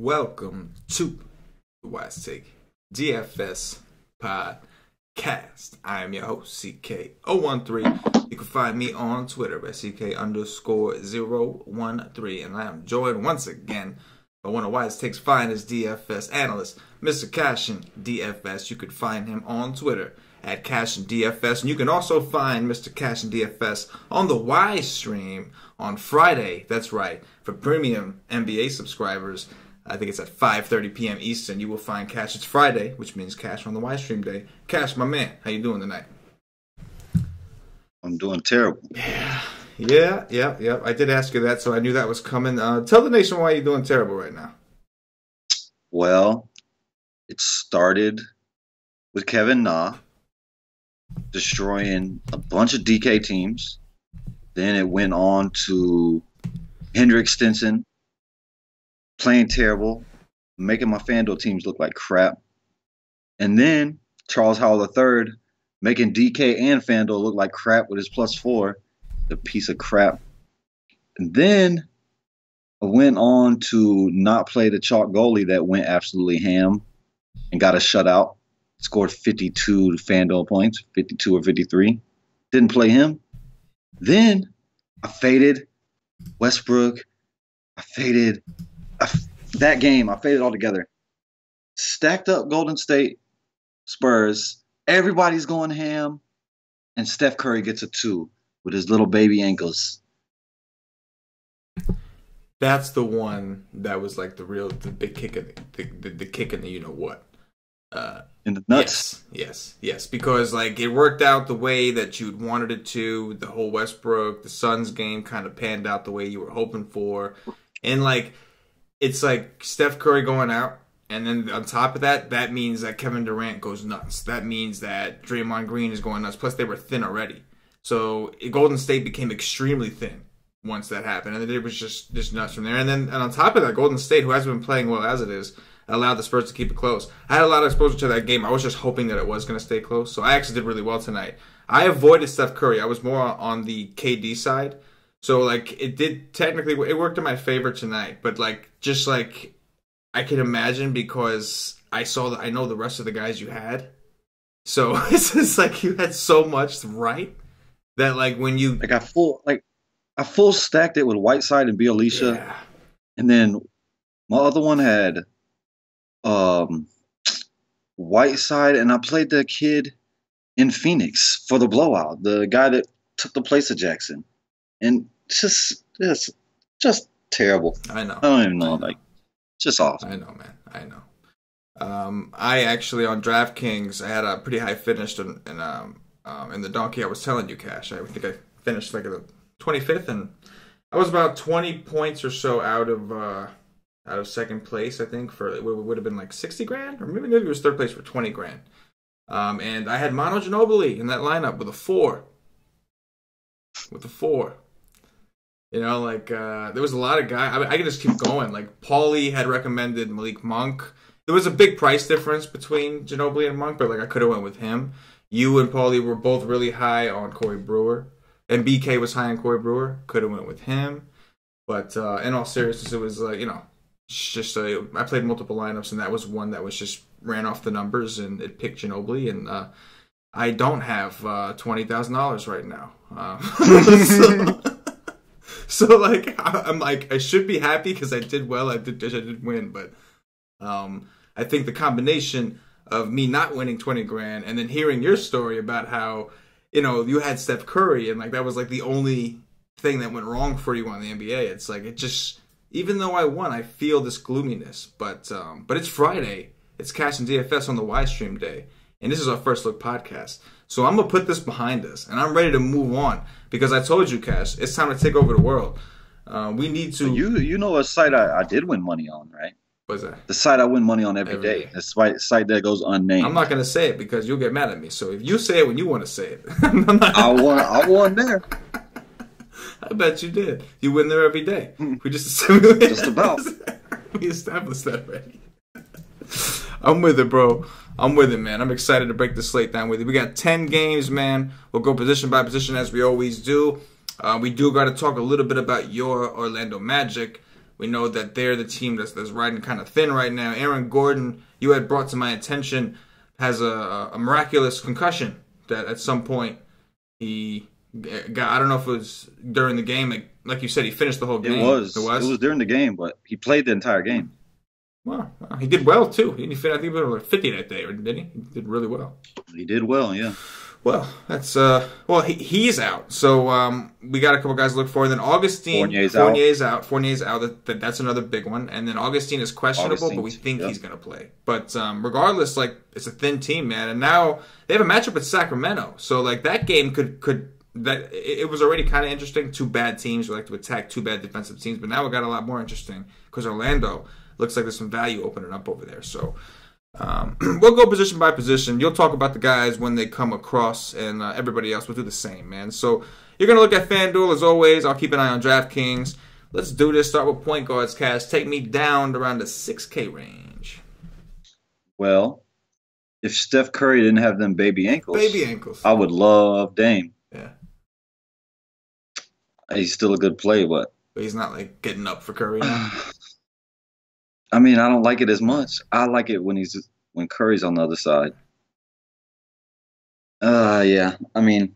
welcome to the Wise Take DFS podcast. I am your host, CK013. You can find me on Twitter at CK_013, and I am joined once again by one of Wise Take's finest DFS analysts, Mr. CashinDFS. You can find him on Twitter at CashinDFS, and you can also find Mr. CashinDFS on the Wise stream on Friday. That's right, for premium NBA subscribers. I think it's at 5:30 p.m. Eastern. You will find Cash. It's Friday, which means Cash on the Wise stream day. Cash, my man, how you doing tonight? I'm doing terrible. Yeah. I did ask you that, so I knew that was coming. Tell the nation why you're doing terrible right now. Well, it started with Kevin Na destroying a bunch of DK teams. Then it went on to Hendrik Stenson playing terrible, making my FanDuel teams look like crap. And then Charles Howell III making DK and FanDuel look like crap with his +4, the piece of crap. And then I went on to not play the chalk goalie that went absolutely ham and got a shutout. Scored 52 FanDuel points, 52 or 53. Didn't play him. Then I faded Westbrook. I faded that game. I faded all together. Stacked up Golden State, Spurs. Everybody's going ham. And Steph Curry gets a 2 with his little baby ankles. That's the one that was like the big kick in the kick in the you know what. In the nuts. Yes. Because like it worked out the way that you'd wanted it to. The whole Westbrook, the Suns game kind of panned out the way you were hoping for. And like it's like Steph Curry going out, and then on top of that, that means that Kevin Durant goes nuts. That means that Draymond Green is going nuts. Plus they were thin already. So Golden State became extremely thin once that happened. And then it was just nuts from there. And on top of that, Golden State, who hasn't been playing well as it is, allowed the Spurs to keep it close. I had a lot of exposure to that game. I was just hoping that it was going to stay close. So I actually did really well tonight. I avoided Steph Curry. I was more on the KD side. So like it did technically, it worked in my favor tonight. But like just like I can imagine, because I know the rest of the guys you had. So it's just like you had so much right that like when you I full stacked it with Whiteside and Bielisa. Yeah. And then my other one had Whiteside, and I played the kid in Phoenix for the blowout, the guy that took the place of Jackson, and just terrible. I know. I don't even know. Like, just awful. I know, man. I know. I actually on DraftKings I had a pretty high finish in the donkey I was telling you, Cash. I think I finished like the 25th, and I was about 20 points or so out of second place, I think, for it would have been like 60 grand, or maybe it was third place for 20 grand. And I had Manu Ginobili in that lineup with a 4. You know, like there was a lot of guys. I mean, I could just keep going. Like Paulie had recommended Malik Monk. There was a big price difference between Ginobili and Monk, but like I could have went with him. You and Paulie were both really high on Corey Brewer, and BK was high on Corey Brewer. Could have went with him, but in all seriousness, it was you know. Just I played multiple lineups, and that was one that was just ran off the numbers, and it picked Ginobili, and I don't have $20,000 right now. So like I'm like I should be happy because I did well. I did win, but I think the combination of me not winning 20 grand and then hearing your story about how you had Steph Curry, and like that was like the only thing that went wrong for you on the NBA. It's like it just. Even though I won, I feel this gloominess. But it's Friday. It's CashinDFS on the Wise stream day. And this is our first look podcast. So I'm going to put this behind us. And I'm ready to move on. Because I told you, Cash, it's time to take over the world. We need to... You know a site I did win money on, right? What's that? The site I win money on every day. The site that goes unnamed. I'm not going to say it because you'll get mad at me. So if you say it when you want to say it. I won there. I bet you did. You win there every day. We just about. We established that already. I'm with it, bro. I'm with it, man. I'm excited to break the slate down with you. We got 10 games, man. We'll go position by position as we always do. We do got to talk a little bit about your Orlando Magic. We know that they're the team that's riding kind of thin right now. Aaron Gordon, you had brought to my attention, has a miraculous concussion that at some point he got. I don't know if it was during the game. Like you said, he finished the whole game. It was during the game, but he played the entire game. Wow. He did well, too. I think he was like 50 that day, didn't he? He did really well. He did well, yeah. Well, that's he's out. So we got a couple guys to look for. And then Augustine Fournier's out. Fournier's out. That's another big one. And then Augustine is questionable, but we think he's going to play. But regardless, like, it's a thin team, man. And now they have a matchup with Sacramento. So like that game it was already kind of interesting. Two bad teams who like to attack two bad defensive teams, but now it got a lot more interesting because Orlando looks like there's some value opening up over there. So we'll go position by position. You'll talk about the guys when they come across, and everybody else will do the same, man. So you're going to look at FanDuel as always. I'll keep an eye on DraftKings. Let's do this. Start with point guards, Cash. Take me down to around the 6K range. Well, if Steph Curry didn't have them baby ankles, I would love Dame. Yeah. He's still a good play, but he's not like getting up for Curry now. I mean, I don't like it as much. I like it when Curry's on the other side. Yeah. I mean,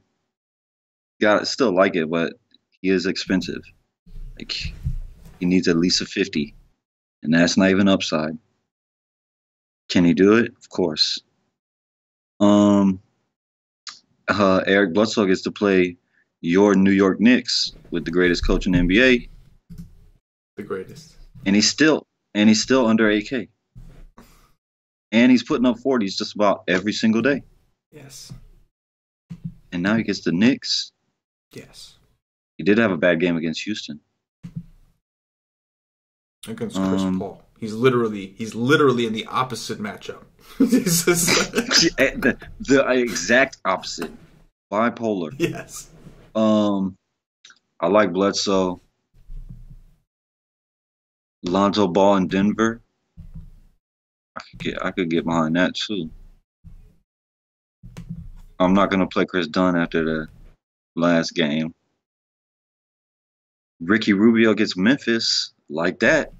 still like it, but he is expensive. Like, he needs at least a 50, and that's not even upside. Can he do it? Of course. Eric Bledsoe gets to play your New York Knicks with the greatest coach in the NBA. The greatest. And he's still under 8K. And he's putting up 40s just about every single day. Yes. And now he gets the Knicks. Yes. He did have a bad game against Houston. Against Chris Paul. He's literally in the opposite matchup. the exact opposite. Bipolar. Yes. I like Bledsoe. Lonzo Ball in Denver. I could get behind that too. I'm not gonna play Chris Dunn after the last game. Ricky Rubio gets Memphis. Like that.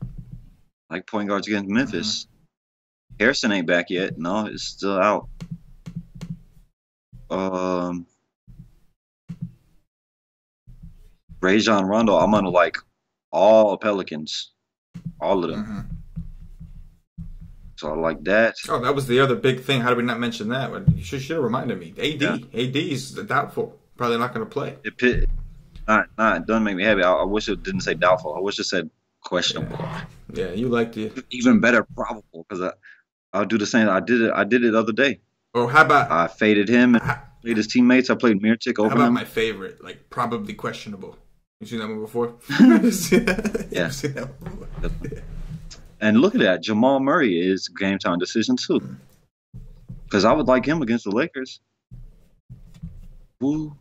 Like point guards against Memphis. Harrison ain't back yet. No, it's still out. Rajon Rondo, I'm gonna like all Pelicans. All of them. So I like that. Oh, that was the other big thing. How did we not mention that? You should have reminded me. AD is doubtful. Probably not going to play. It doesn't make me happy. I wish it didn't say doubtful. I wish it said questionable. Yeah, you liked it. Even better, probable, because I'll do the same. I did it the other day. Oh, how about I faded him and played his teamates. I played Mircik over him. How about my favorite, like probably questionable? You seen that one before? Yeah. And look at that. Jamal Murray is game time decision too. Because I would like him against the Lakers. Who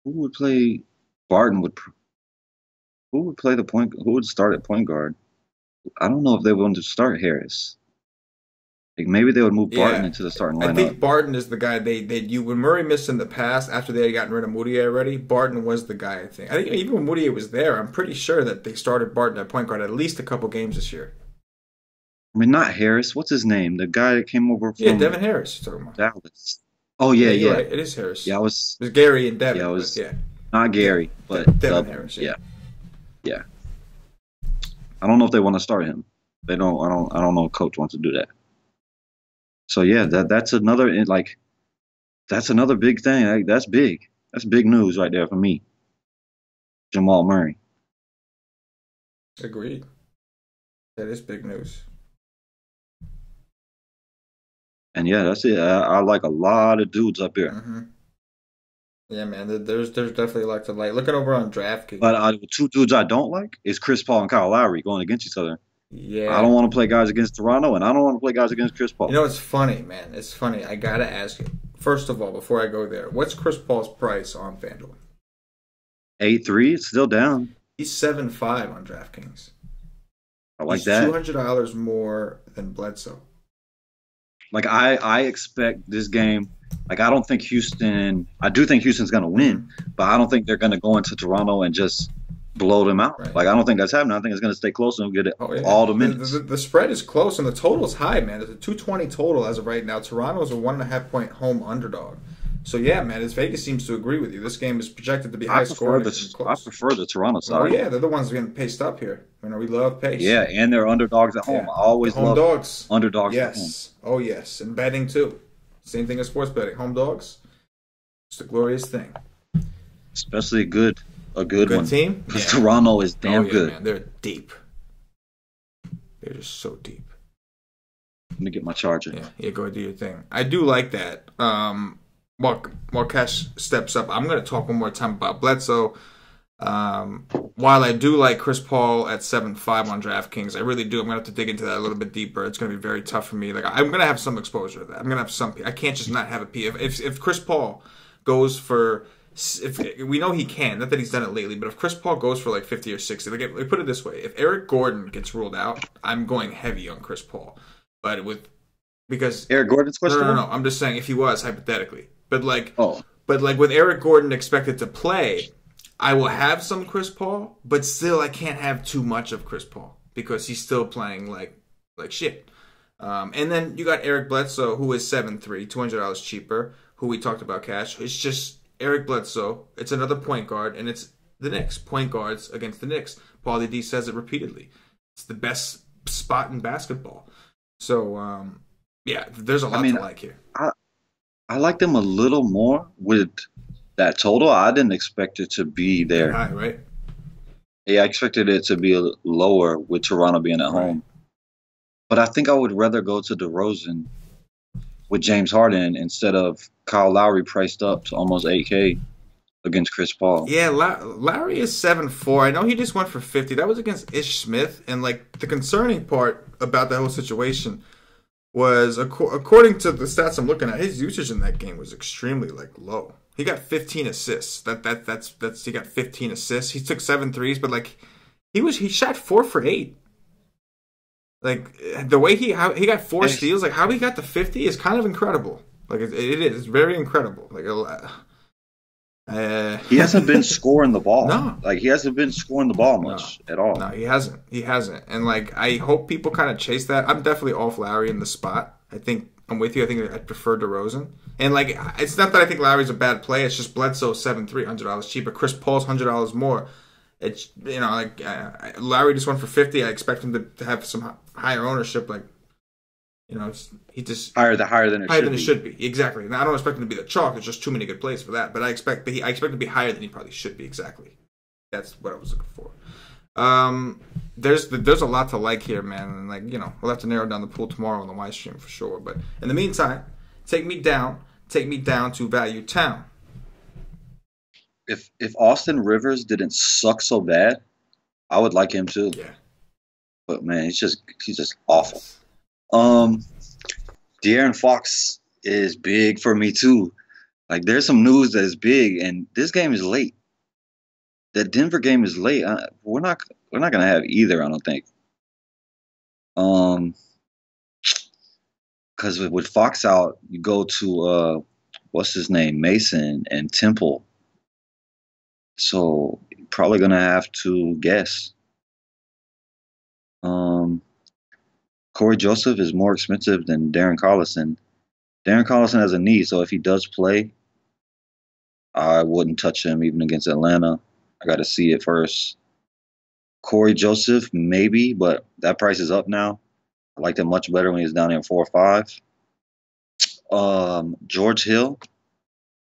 would play Barton? Who would play the point? Who would start at point guard? I don't know if they wanted to start Harris. Like maybe they would move Barton into the starting lineup. I think Barton is the guy when Murray missed in the past after they had gotten rid of Moutier already, Barton was the guy, I think. I think even when Moutier was there, I'm pretty sure that they started Barton at point guard at least a couple games this year. I mean, not Harris. What's his name? The guy that came over from Devin Harris you're talking about. Dallas. Oh, yeah. Right. It is Harris. Yeah, it was Gary and Devin. Yeah, not Gary, but Devin Harris. Yeah. I don't know if they want to start him. They don't. I don't know if coach wants to do that. So yeah, that's another big thing. Like, that's big. That's big news right there for me. Jamal Murray. Agreed. That is big news. And yeah, that's it. I like a lot of dudes up here. Yeah, man. There's definitely a lot to like. Looking over on DraftKings. But two dudes I don't like is Chris Paul and Kyle Lowry going against each other. Yeah. I don't want to play guys against Toronto, and I don't want to play guys against Chris Paul. You know, it's funny, man. It's funny. I got to ask you. First of all, before I go there, what's Chris Paul's price on FanDuel? 8.3. It's still down. He's 7.5 on DraftKings. I like that. $200 more than Bledsoe. Like, I expect this game. Like, I don't think I do think Houston's going to win, but I don't think they're going to go into Toronto and just blow them out. Right. Like I don't think that's happening. I think it's going to stay close and we'll get Oh yeah, all the minutes. the spread is close and the total is high, man. It's a 220 total as of right now. Toronto's a 1.5 point home underdog. So yeah, man, as Vegas seems to agree with you. This game is projected to be high scoring. I prefer the Toronto side. Oh yeah, they're the ones getting paced up here. You know, we love pace. Yeah, and they're underdogs at home. Yeah. I always home love dogs. Underdogs at home. Yes. Oh yes, and betting too. Same thing as sports betting. Home dogs. It's a glorious thing. Especially a good one. Team. Because Toronto is damn good. Man. They're deep. They're just so deep. Let me get my charger. Yeah, go ahead, do your thing. I do like that. While Cash steps up, I'm going to talk one more time about Bledsoe. While I do like Chris Paul at 7.5 on DraftKings, I really do. I'm going to have to dig into that a little bit deeper. It's going to be very tough for me. Like I'm going to have some exposure to that. I'm going to have some. I can't just not have a P. If Chris Paul goes for, if we know he can, not that he's done it lately, but if Chris Paul goes for like 50 or 60, like put it this way: if Eric Gordon gets ruled out, I'm going heavy on Chris Paul. But because Eric Gordon's questionable? No. I'm just saying if he was hypothetically. But with Eric Gordon expected to play, I will have some Chris Paul, but still I can't have too much of Chris Paul because he's still playing like shit. And then you got Eric Bledsoe, who is 7.3, $200 cheaper, who we talked about, Cash. It's just Eric Bledsoe. It's another point guard, and it's the Knicks. Point guards against the Knicks. Paulie D says it repeatedly. It's the best spot in basketball. So, there's a lot to like here. I like them a little more with that total. I didn't expect it to be there. High, right? Yeah, I expected it to be lower with Toronto being at home. But I think I would rather go to DeRozan with James Harden instead of Kyle Lowry priced up to almost 8K against Chris Paul. Yeah, Lowry is 7.4. I know he just went for 50. That was against Ish Smith. And like the concerning part about that whole situation was, according to the stats I'm looking at, his usage in that game was extremely low. He got 15 assists. That's he got 15 assists. He took 7 threes, but he shot 4 for 8. Like the way he got 4 steals, like how he got to 50 is kind of incredible. Like it is very incredible. Like he hasn't been scoring the ball. No, like he hasn't been scoring the ball much at all. No, he hasn't. And like I hope people kind of chase that. I'm definitely off Lowry in the spot. I think I'm with you. I think I'd prefer DeRozan. And like it's not that I think Lowry's a bad play. It's just Bledsoe $7,300 cheaper. Chris Paul's $100 more. It's Lowry just went for 50. I expect him to have some higher ownership. Like he just higher than it should be. Exactly. Now I don't expect him to be the chalk. There's just too many good plays for that. But I expect him to be higher than he probably should be. Exactly. That's what I was looking for. There's a lot to like here, man. And we'll have to narrow down the pool tomorrow on the Y stream for sure. But in the meantime, take me down to Value Town. If Austin Rivers didn't suck so bad, I would like him too. Yeah. But man, he's just awful. De'Aaron Fox is big for me too. Like there's some news that is big, and this game is late. That Denver game is late. We're not gonna have either. I don't think. Because with Fox out, you go to what's his name, Mason and Temple. So probably gonna have to guess. Corey Joseph is more expensive than Darren Collison. Darren Collison has a knee, so if he does play, I wouldn't touch him even against Atlanta. I got to see it first. Corey Joseph, maybe, but that price is up now. I liked him much better when he was down here at 4 or 5. George Hill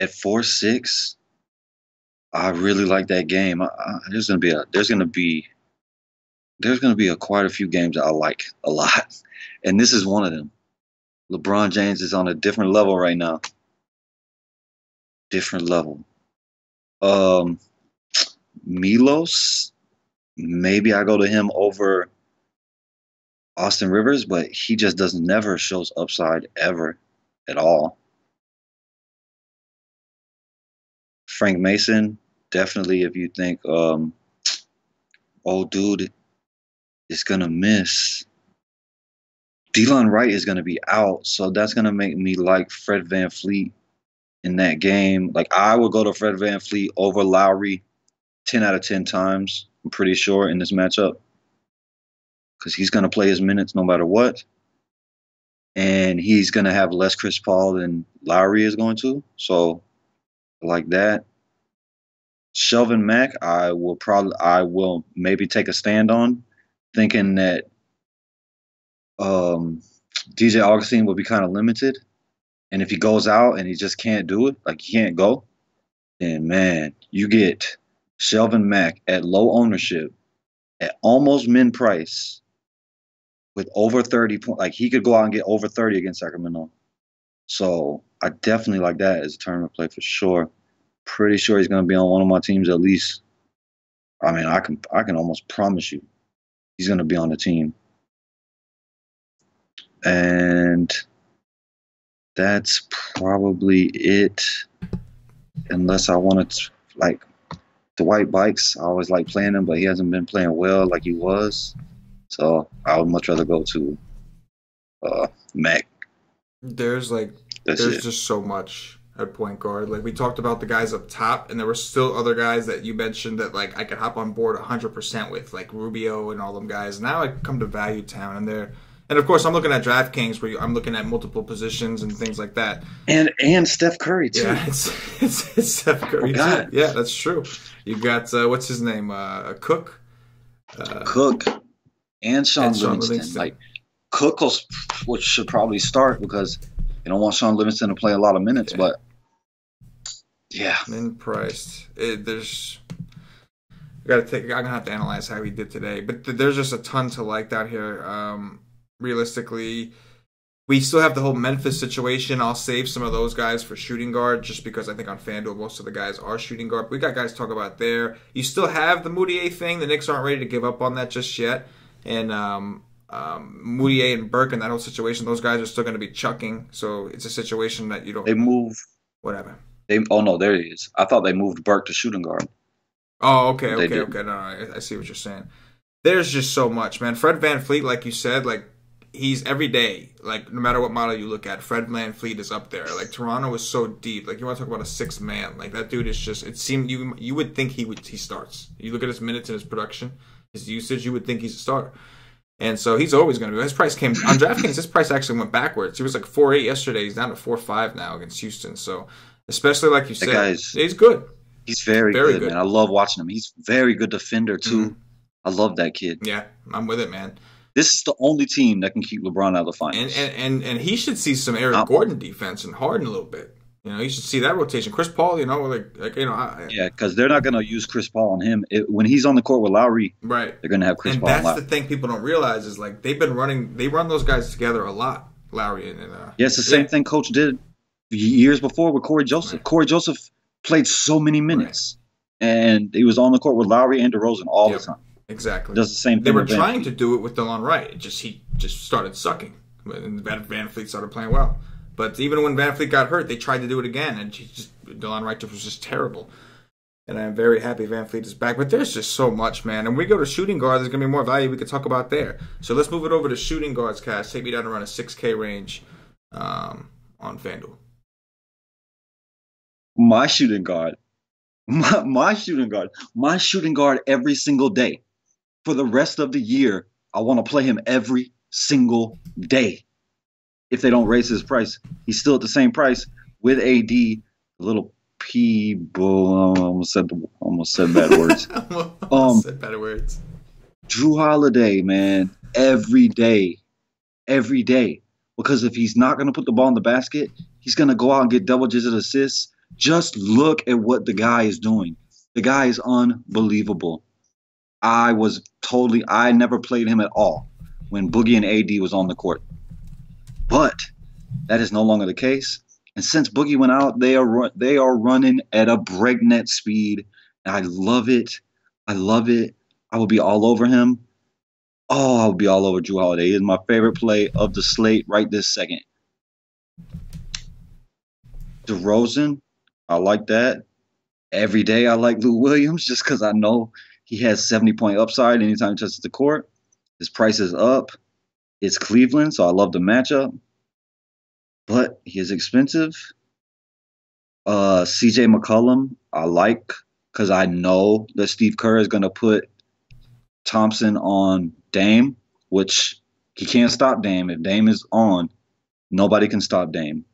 at 4.6. I really like that game. There's gonna be quite a few games that I like a lot, and this is one of them. LeBron James is on a different level right now. Different level. Milos, maybe I go to him over Austin Rivers, but he just never shows upside ever at all. Frank Mason, definitely if you think, dude is going to miss. Delon Wright is going to be out, so that's going to make me like Fred VanVleet in that game. Like I would go to Fred VanVleet over Lowry 10 out of 10 times. I'm pretty sure, in this matchup. Because he's going to play his minutes no matter what. And he's going to have less Chris Paul than Lowry is going to. So, like that. Shelvin Mack, I will maybe take a stand on, thinking that DJ Augustine will be kind of limited. And if he goes out and he just can't do it, like he can't go, then man, you get Shelvin Mack at low ownership, at almost min price, with over 30 points. Like he could go out and get over 30 against Sacramento. So I definitely like that as a tournament play for sure. Pretty sure he's going to be on one of my teams at least. I mean, I can almost promise you he's going to be on the team. And that's probably it. Unless I want to, like, the White Bikes. I always like playing him, but he hasn't been playing well like he was. So I would much rather go to Mac. There's just so much at point guard. Like we talked about the guys up top, and there were still other guys that you mentioned that like I could hop on board 100% with, like Rubio and all them guys. Now I come to Value Town, and of course I'm looking at DraftKings where I'm looking at multiple positions and things like that. And Steph Curry too. Yeah, it's Steph Curry too. Yeah, that's true. You got what's his name? Cook. Cook and Sean Livingston. Like Cook should probably start because they don't want Sean Livingston to play a lot of minutes, but yeah. Min priced. There's I'm gonna have to analyze how he did today, but there's just a ton to like out here. Realistically, we still have the whole Memphis situation. I'll save some of those guys for shooting guard just because I think on FanDuel most of the guys are shooting guard. We got guys to talk about there. You still have the Moutier thing. The Knicks aren't ready to give up on that just yet, and Moutier and Burke and that whole situation, those guys are still going to be chucking. So it's a situation that you don't. They move. Whatever. Oh no, there he is. I thought they moved Burke to shooting guard. Oh, okay. No, I see what you're saying. There's just so much, man. Fred VanVleet, like you said, like he's every day. Like no matter what model you look at, Fred VanVleet is up there. Like Toronto is so deep. Like you want to talk about a sixth man. Like that dude is just. It seemed you would think he starts. You look at his minutes and his production, his usage, you would think he's a starter. And so he's always going to be. His price came on DraftKings. His price actually went backwards. He was like 4.8 yesterday. He's down to 4.5 now against Houston. So, especially like you said, he's good. He's very good, man. I love watching him. He's very good defender too. Mm-hmm. I love that kid. Yeah, I'm with it, man. This is the only team that can keep LeBron out of the finals. And he should see some Eric Gordon defense and Harden a little bit. You know, you should see that rotation. Chris Paul, you know, yeah, because they're not going to use Chris Paul on him. When he's on the court with Lowry, right? They're going to have Chris Paul. And that's the thing people don't realize is like they run those guys together a lot, Lowry and yeah, it's the same thing Coach did years before with Corey Joseph. Right. Corey Joseph played so many minutes, and he was on the court with Lowry and DeRozan all the time. Exactly, does the same thing. They were trying to do it with Delon Wright. He just started sucking, and VanVleet started playing well. But even when VanVleet got hurt, they tried to do it again, and Delon Wright was just terrible. And I'm very happy VanVleet is back. But there's just so much, man. And we go to shooting guard, there's going to be more value we could talk about there. So let's move it over to shooting guards, Cass. Take me down around a 6K range on FanDuel. My shooting guard every single day. For the rest of the year, I want to play him every single day. If they don't raise his price, he's still at the same price with AD. A little almost said bad words. Said bad words. Drew Holiday, man, every day, because if he's not going to put the ball in the basket, he's going to go out and get double-digit assists. Just look at what the guy is doing. The guy is unbelievable. I never played him at all when Boogie and AD was on the court. But that is no longer the case. And since Boogie went out, they are running at a breakneck speed. And I love it. I will be all over him. Oh, I'll be all over Drew Holiday. He is my favorite play of the slate right this second. DeRozan, I like that. Every day I like Lou Williams just because I know he has 70-point upside anytime he touches the court. His price is up. It's Cleveland, so I love the matchup. But he is expensive. CJ McCollum, I like because I know that Steve Kerr is going to put Thompson on Dame, which he can't stop Dame. If Dame is on, nobody can stop Dame.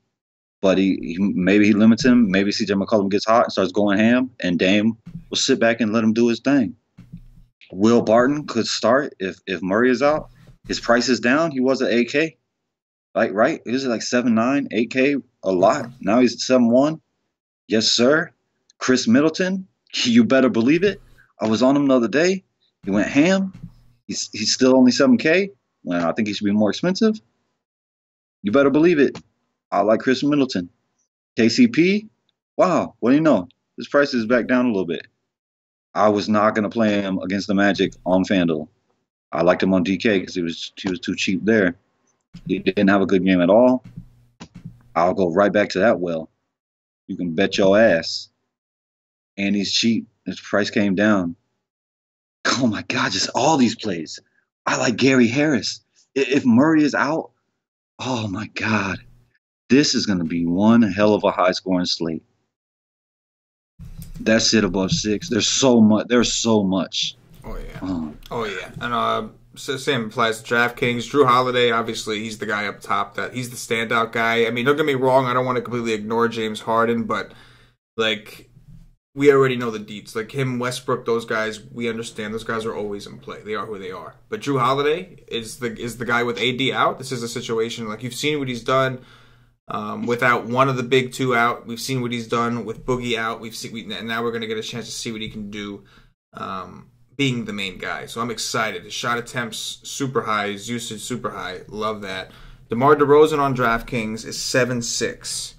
But maybe he limits him. Maybe CJ McCollum gets hot and starts going ham, and Dame will sit back and let him do his thing. Will Barton could start if Murray is out. His price is down. He was at 8K. Like, right? He was like 7.9, 8K, a lot. Now he's at 7.1. Yes, sir. Chris Middleton, you better believe it. I was on him the other day. He went ham. He's still only 7K. Well, I think he should be more expensive. You better believe it. I like Chris Middleton. KCP, wow, what do you know? His price is back down a little bit. I was not going to play him against the Magic on FanDuel. I liked him on DK because he was too cheap there. He didn't have a good game at all. I'll go right back to that well. You can bet your ass. And he's cheap. His price came down. Oh, my God, just all these plays. I like Gary Harris. If Murray is out, oh, my God. This is going to be one hell of a high-scoring slate. That's it above 6. There's so much. Oh, yeah. Oh, yeah. And same applies to DraftKings. Drew Holiday, obviously, he's the guy up top. He's the standout guy. I mean, don't get me wrong. I don't want to completely ignore James Harden, but, like, we already know the deets. Like, him, Westbrook, those guys, we understand. Those guys are always in play. They are who they are. But Drew Holiday is the guy with AD out. This is a situation, like, you've seen what he's done. Without one of the big two out, we've seen what he's done with Boogie out. And now we're going to get a chance to see what he can do being the main guy. So I'm excited. His shot attempts super high, his usage super high. Love that. DeMar DeRozan on DraftKings is 7.6.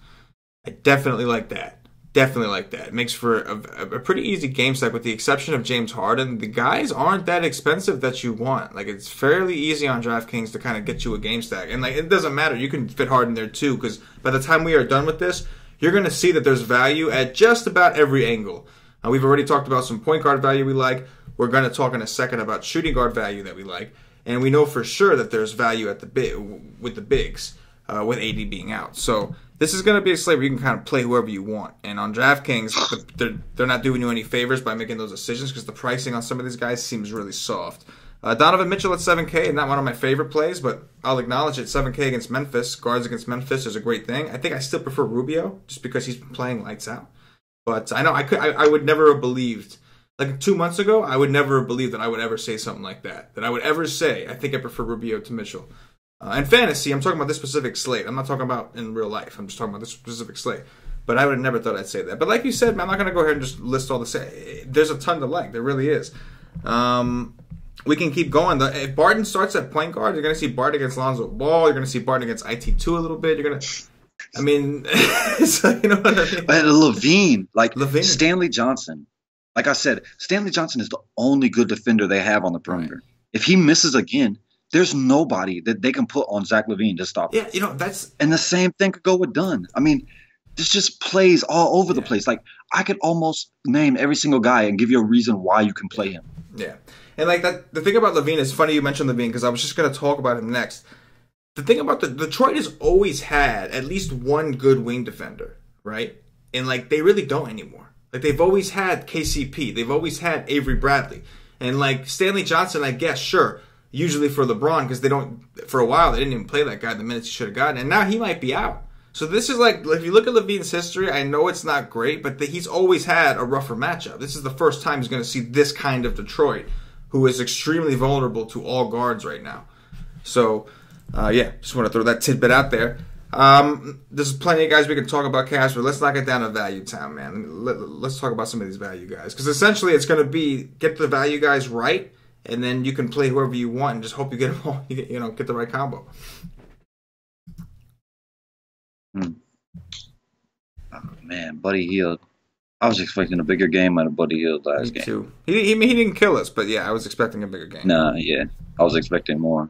I definitely like that. Definitely like that. It makes for a pretty easy game stack with the exception of James Harden. The guys aren't that expensive that you want. Like, it's fairly easy on DraftKings to kind of get you a game stack. And, like, it doesn't matter. You can fit Harden there, too, because by the time we are done with this, you're going to see that there's value at just about every angle. We've already talked about some point guard value we like. We're going to talk in a second about shooting guard value that we like. And we know for sure that there's value at with the bigs, with AD being out. So this is going to be a slate where you can kind of play whoever you want. And on DraftKings, they're not doing you any favors by making those decisions because the pricing on some of these guys seems really soft. Donovan Mitchell at 7K, not one of my favorite plays, but I'll acknowledge it. 7K against Memphis, guards against Memphis is a great thing. I think I still prefer Rubio just because he's been playing lights out. But I know I would never have believed, like 2 months ago, I would never have believed that I would ever say something like that. That I would ever say, I think I prefer Rubio to Mitchell. In fantasy, I'm talking about this specific slate. I'm not talking about in real life. I'm just talking about this specific slate. But I would have never thought I'd say that. But like you said, man, I'm not going to go ahead and just list all the... There's a ton to like. There really is. We can keep going. If Barton starts at point guard, you're going to see Barton against Lonzo Ball. You're going to see Barton against IT2 a little bit. You're going to... I mean, so, you know what I mean? But Levine, Stanley Johnson. Like I said, Stanley Johnson is the only good defender they have on the perimeter. Right. If he misses again... There's nobody that they can put on Zach LaVine to stop him. Yeah, that's... And the same thing could go with Dunn. I mean, there's just plays all over the place. Like, I could almost name every single guy and give you a reason why you can play him. Yeah. And, like, the thing about LaVine is funny you mentioned LaVine because I was just going to talk about him next. The thing about Detroit has always had at least one good wing defender, right? And, like, they really don't anymore. Like, they've always had KCP. They've always had Avery Bradley. And, like, Stanley Johnson, I guess, sure, usually for LeBron, because for a while, they didn't even play that guy the minutes he should have gotten. And now he might be out. So this is like, if you look at LaVine's history, I know it's not great, but he's always had a rougher matchup. This is the first time he's going to see this kind of Detroit, who is extremely vulnerable to all guards right now. So, just want to throw that tidbit out there. There's plenty of guys we can talk about, Cash, but let's knock it down to Value Town, man. Let's talk about some of these value guys. Because essentially, it's going to be get the value guys right, and then you can play whoever you want and just hope you get them all, get the right combo. Oh, man, Buddy Hield. I was expecting a bigger game out of Buddy Hield last game. Too. He didn't kill us, but yeah, I was expecting a bigger game. Nah, yeah. I was expecting more.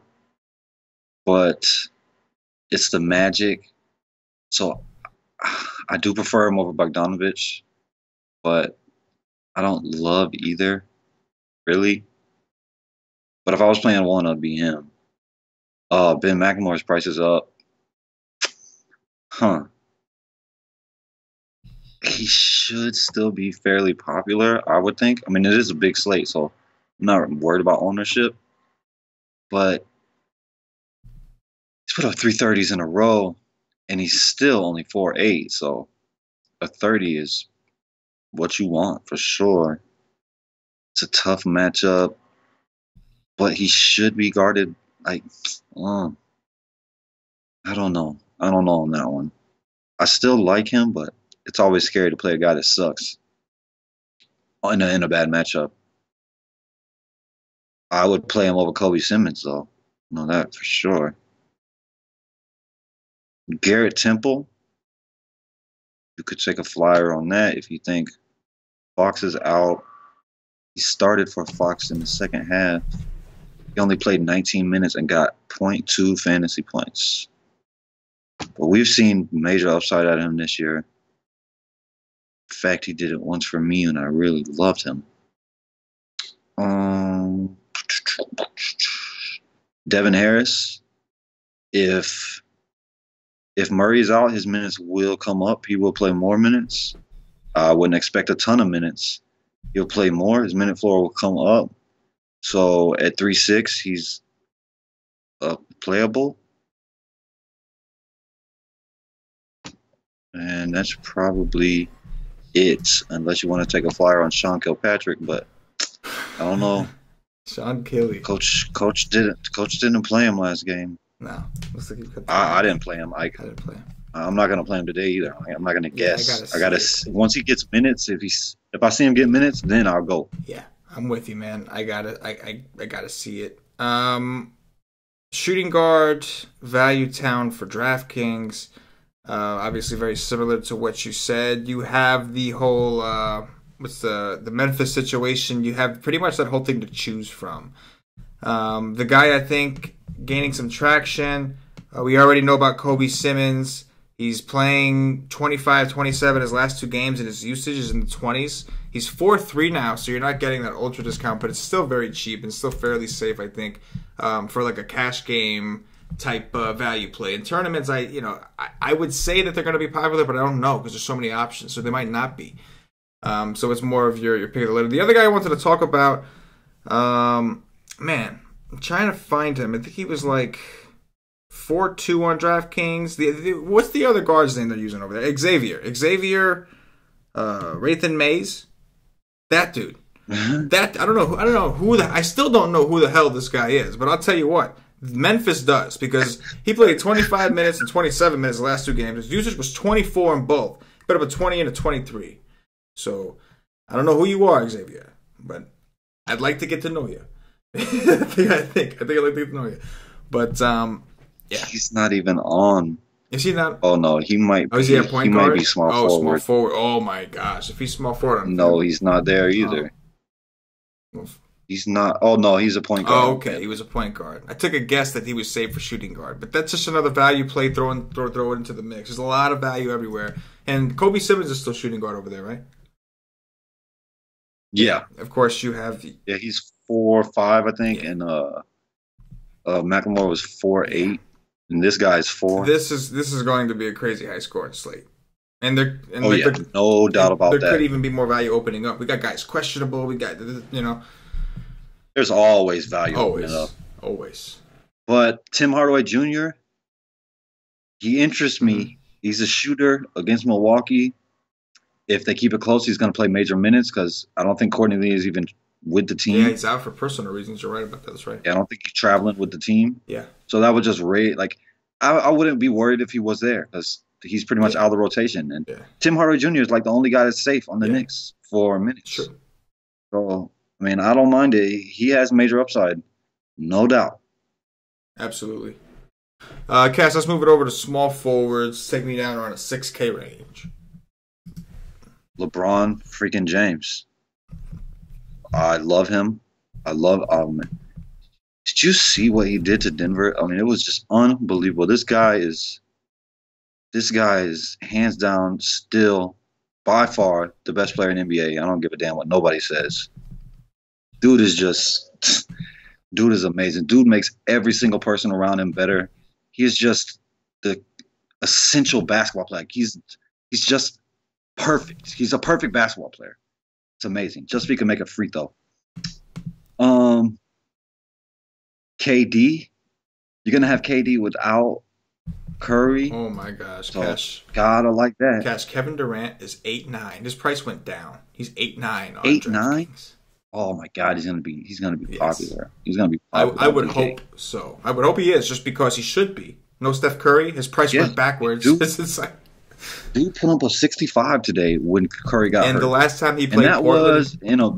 But it's the Magic. So I do prefer him over Bogdanovich, but I don't love either, really. But if I was playing one, it'd be him. Ben McLemore's price is up. Huh. He should still be fairly popular, I would think. I mean, it is a big slate, so I'm not worried about ownership, but he's put up 330s in a row, and he's still only 4.8. So a 30 is what you want for sure. It's a tough matchup, but he should be guarded. Like, I don't know. I don't know on that one. I still like him, but it's always scary to play a guy that sucks in a bad matchup. I would play him over Kobe Simmons, though. Know that for sure. Garrett Temple, you could take a flyer on that if you think Fox is out. He started for Fox in the second half. He only played 19 minutes and got 0.2 fantasy points. But we've seen major upside out of him this year. In fact, he did it once for me, and I really loved him. Devin Harris, if Murray's out, his minutes will come up. He will play more minutes. I wouldn't expect a ton of minutes. He'll play more. His minute floor will come up. So at 3.6, he's playable. And that's probably it, unless you want to take a flyer on Sean Kilpatrick. But I don't know. Sean Kelly. Coach didn't play him last game. No, looks like I didn't play him. I didn't play him. I'm not gonna play him today either. I'm not gonna guess. I gotta once he gets minutes. If I see him get minutes, then I'll go. Yeah, I'm with you, man. I gotta see it. Shooting guard, value town for DraftKings. Obviously very similar to what you said. You have the whole what's the Memphis situation. You have pretty much that whole thing to choose from. The guy I think gaining some traction. We already know about Kobe Simmons. He's playing 25-27 his last two games, and his usage is in the 20s. He's 4-3 now, so you're not getting that ultra discount, but it's still very cheap and still fairly safe, I think, for like a cash game type value play. In tournaments, I would say that they're going to be popular, but I don't know because there's so many options, so they might not be. So it's more of your pick of the litter. The other guy I wanted to talk about, man, I'm trying to find him. I think he was like 4-2 on DraftKings. What's the other guard's name they're using over there? Xavier Rathan Mays. That dude. That I don't know I still don't know who the hell this guy is, but I'll tell you what. Memphis does, because he played 25 minutes and 27 minutes the last two games. His usage was 24 in both. Put up a 20 and a 23. So, I don't know who you are, Xavier, but I'd like to get to know you. I think I'd like to get to know you. But, yeah. He's not even on. Is he not? Oh, no, he might be. Oh, is he a point guard? Might be small forward. Small forward. Oh, my gosh. If he's small forward, no, he's not there either. Well, he's not. Oh, no, he's a point guard. Oh, okay. He was a point guard. I took a guess that he was saved for shooting guard. But that's just another value play. Throw it into the mix. There's a lot of value everywhere. And Kobe Simmons is still shooting guard over there, right? Yeah. Of course, you have... Yeah, he's 4-5, I think. Yeah. And McLemore was 4-8. And this guy's 4. This is going to be a crazy high scoring slate. And no doubt about that. There could even be more value opening up. We got guys questionable. We got, There's always value opening up. Always. But Tim Hardaway Jr., he interests me. Mm-hmm. He's a shooter against Milwaukee. If they keep it close, he's going to play major minutes because I don't think Courtney Lee is even with the team. Yeah, he's out for personal reasons. You're right about that. That's right. Yeah, I don't think he's traveling with the team. Yeah. So that would just rate. Like, I wouldn't be worried if he was there because he's pretty much out of the rotation. And Tim Hardaway Jr. is like the only guy that's safe on the Knicks for minutes. Sure. So, I mean, I don't mind it. He has major upside. No doubt. Absolutely. Cass, let's move it over to small forwards. Take me down around a 6K range. LeBron freaking James. I love him. I love Did you see what he did to Denver? I mean, it was just unbelievable. This guy is hands down still by far the best player in the NBA. I don't give a damn what nobody says. Dude is amazing. Dude makes every single person around him better. He is just the essential basketball player. He's just perfect. He's a perfect basketball player. It's amazing. Just so he can make a free throw. Um, KD. You're gonna have KD without Curry. Oh my gosh, So Cash. gotta like that. Cash, Kevin Durant is 8'9". His price went down. He's 8'9" on 8-9. DraftKings. Oh my God, he's gonna be Yes. popular. He's gonna be I popular on would DK. hope so. I would hope he is, just because he should be. No Steph Curry, his price Yeah, went backwards. dude, It's like, dude put up a 65 today when Curry got and the hurt, last time he and played that Portland, was in a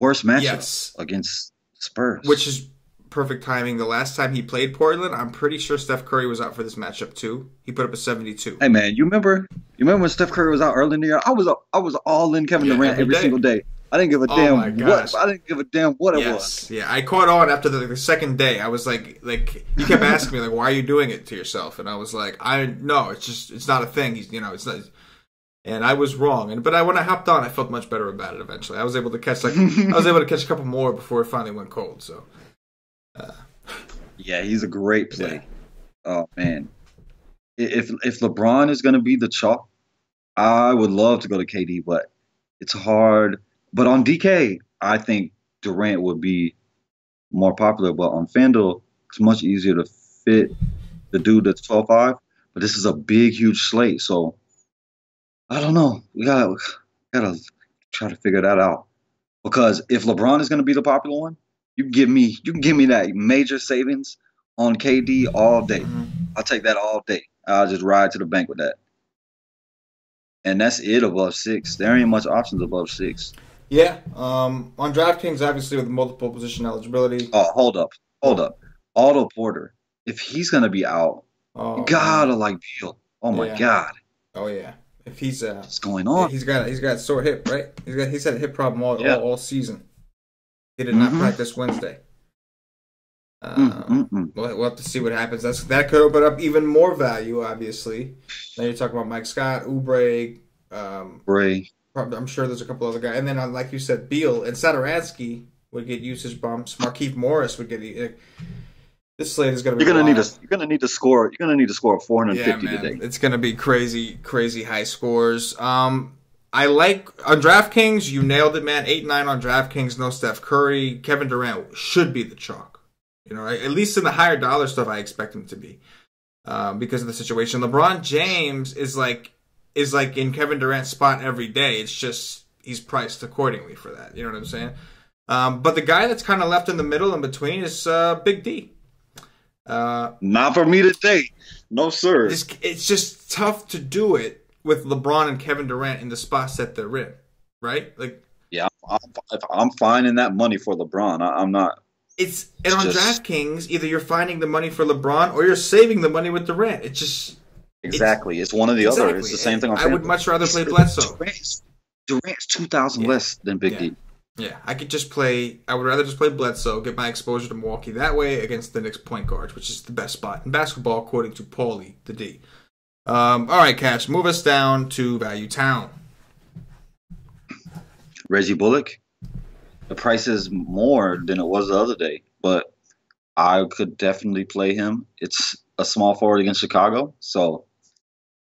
worst matchup yes, against Spurs. which is perfect timing. The last time he played Portland, I'm pretty sure Steph Curry was out for this matchup too. He put up a 72. Hey man, you remember? You remember when Steph Curry was out early in the year? I was all in Kevin Yeah, Durant every every day. single day. I didn't give a Oh my damn gosh. what. I didn't give a damn what it was. Yes, yeah, I caught on after the second day. I was like you kept asking me like, why are you doing it to yourself? And I was like, no, it's not a thing. It's not. And I was wrong. But when I hopped on, I felt much better about it. Eventually, I was able to catch a couple more before it finally went cold. So, Yeah, he's a great play. Yeah. Oh man, if LeBron is gonna be the chalk, I would love to go to KD, but it's hard. But on DK, I think Durant would be more popular. But on FanDuel, it's much easier to fit the dude that's 12-5. But this is a big, huge slate, so I don't know. We gotta try to figure that out. Because if LeBron is gonna be the popular one, you can give me that major savings on KD all day. I'll take that all day. I'll just ride to the bank with that. And that's it above 6. There ain't much options above 6. yeah, on DraftKings, obviously with multiple position eligibility. Oh, hold up. Otto Porter. If he's gonna be out, you Oh gotta man, like Beal. Oh my yeah. God, Oh yeah. If he's what's going yeah, on? he's got sore hip, right? He's had a hip problem Yeah. all season. He did not Mm-hmm. practice Wednesday. Mm-mm. We'll have to see what happens. That could open up even more value, obviously. Now you're talking about Mike Scott, Oubre. Bray. I'm sure there's a couple other guys, and then like you said, Beal and Satoransky would get usage bumps. Markieff Morris would get. This slate is going to be. You're gonna need to score. You're gonna need to score 450 man. today. It's going to be crazy high scores. I like on DraftKings. You nailed it, man. 8-9 on DraftKings. No Steph Curry. Kevin Durant should be the chalk. At least in the higher dollar stuff, I expect him to be because of the situation. LeBron James is like in Kevin Durant's spot every day. It's just he's priced accordingly for that. You know what I'm saying? But the guy that's kind of left in the middle in between is Big D. Not for me today. No, sir. It's just tough to do it with LeBron and Kevin Durant in the spots that they're in, right? Like, Yeah, I'm finding that money for LeBron. I'm not. And on DraftKings, either you're finding the money for LeBron or you're saving the money with Durant. Exactly. It's one or the other. It's the same thing on I would much rather play Bledsoe. Durant's 2,000 less than Big D. Yeah, I would rather just play Bledsoe, get my exposure to Milwaukee that way against the Knicks point guards, which is the best spot in basketball, according to Paulie, the D. All right, Cash, move us down to Value Town. Reggie Bullock. The price is more than it was the other day, but I could definitely play him. It's a small forward against Chicago, so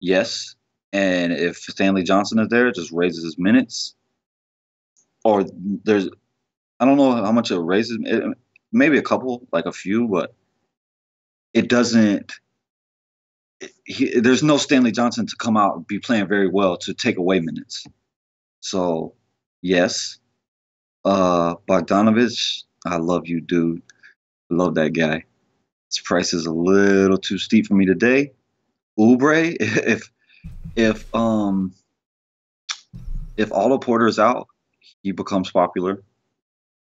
yes. And if Stanley Johnson is there, it just raises his minutes. Or I don't know how much it raises. Maybe a couple, like a few, but it doesn't. There's no Stanley Johnson to come out and be playing very well to take away minutes. So yes. Bogdanovich, I love you, dude. I love that guy. His price is a little too steep for me today. Oubre, if Otto Porter is out, he becomes popular,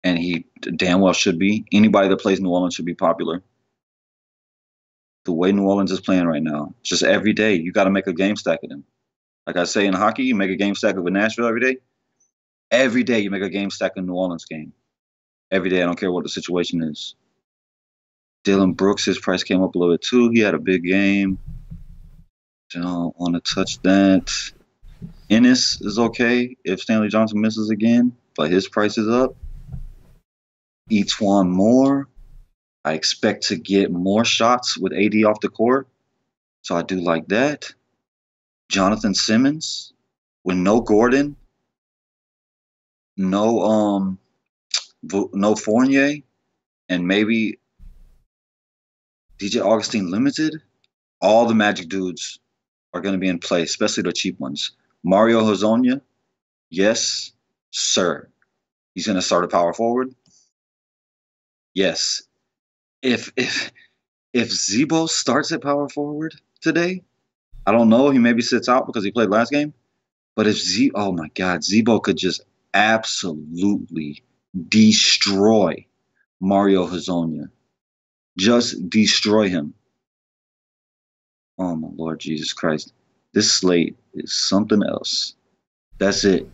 and he damn well should be. Anybody that plays New Orleans should be popular. The way New Orleans is playing right now, just every day you got to make a game stack of them. Like I say in hockey, you make a game stack of Nashville every day. Every day you make a game stack in New Orleans game. Every day, I don't care what the situation is. Dylan Brooks, his price came up a little bit too. He had a big game. Don't want to touch that. Ennis is okay if Stanley Johnson misses again, but his price is up. Each one more. I expect to get more shots with AD off the court, so I do like that. Jonathan Simmons with no Gordon. No no Fournier, and maybe DJ Augustine limited, all the Magic dudes are going to be in play, especially the cheap ones. Mario Hezonja, yes, sir. He's going to start a power forward. Yes. If Zebo starts at power forward today, I don't know. He maybe sits out because he played last game. But if oh my God, Zebo could just absolutely destroy Mario Hezonja. Just destroy him. Oh my Lord Jesus Christ. This slate is something else. That's it.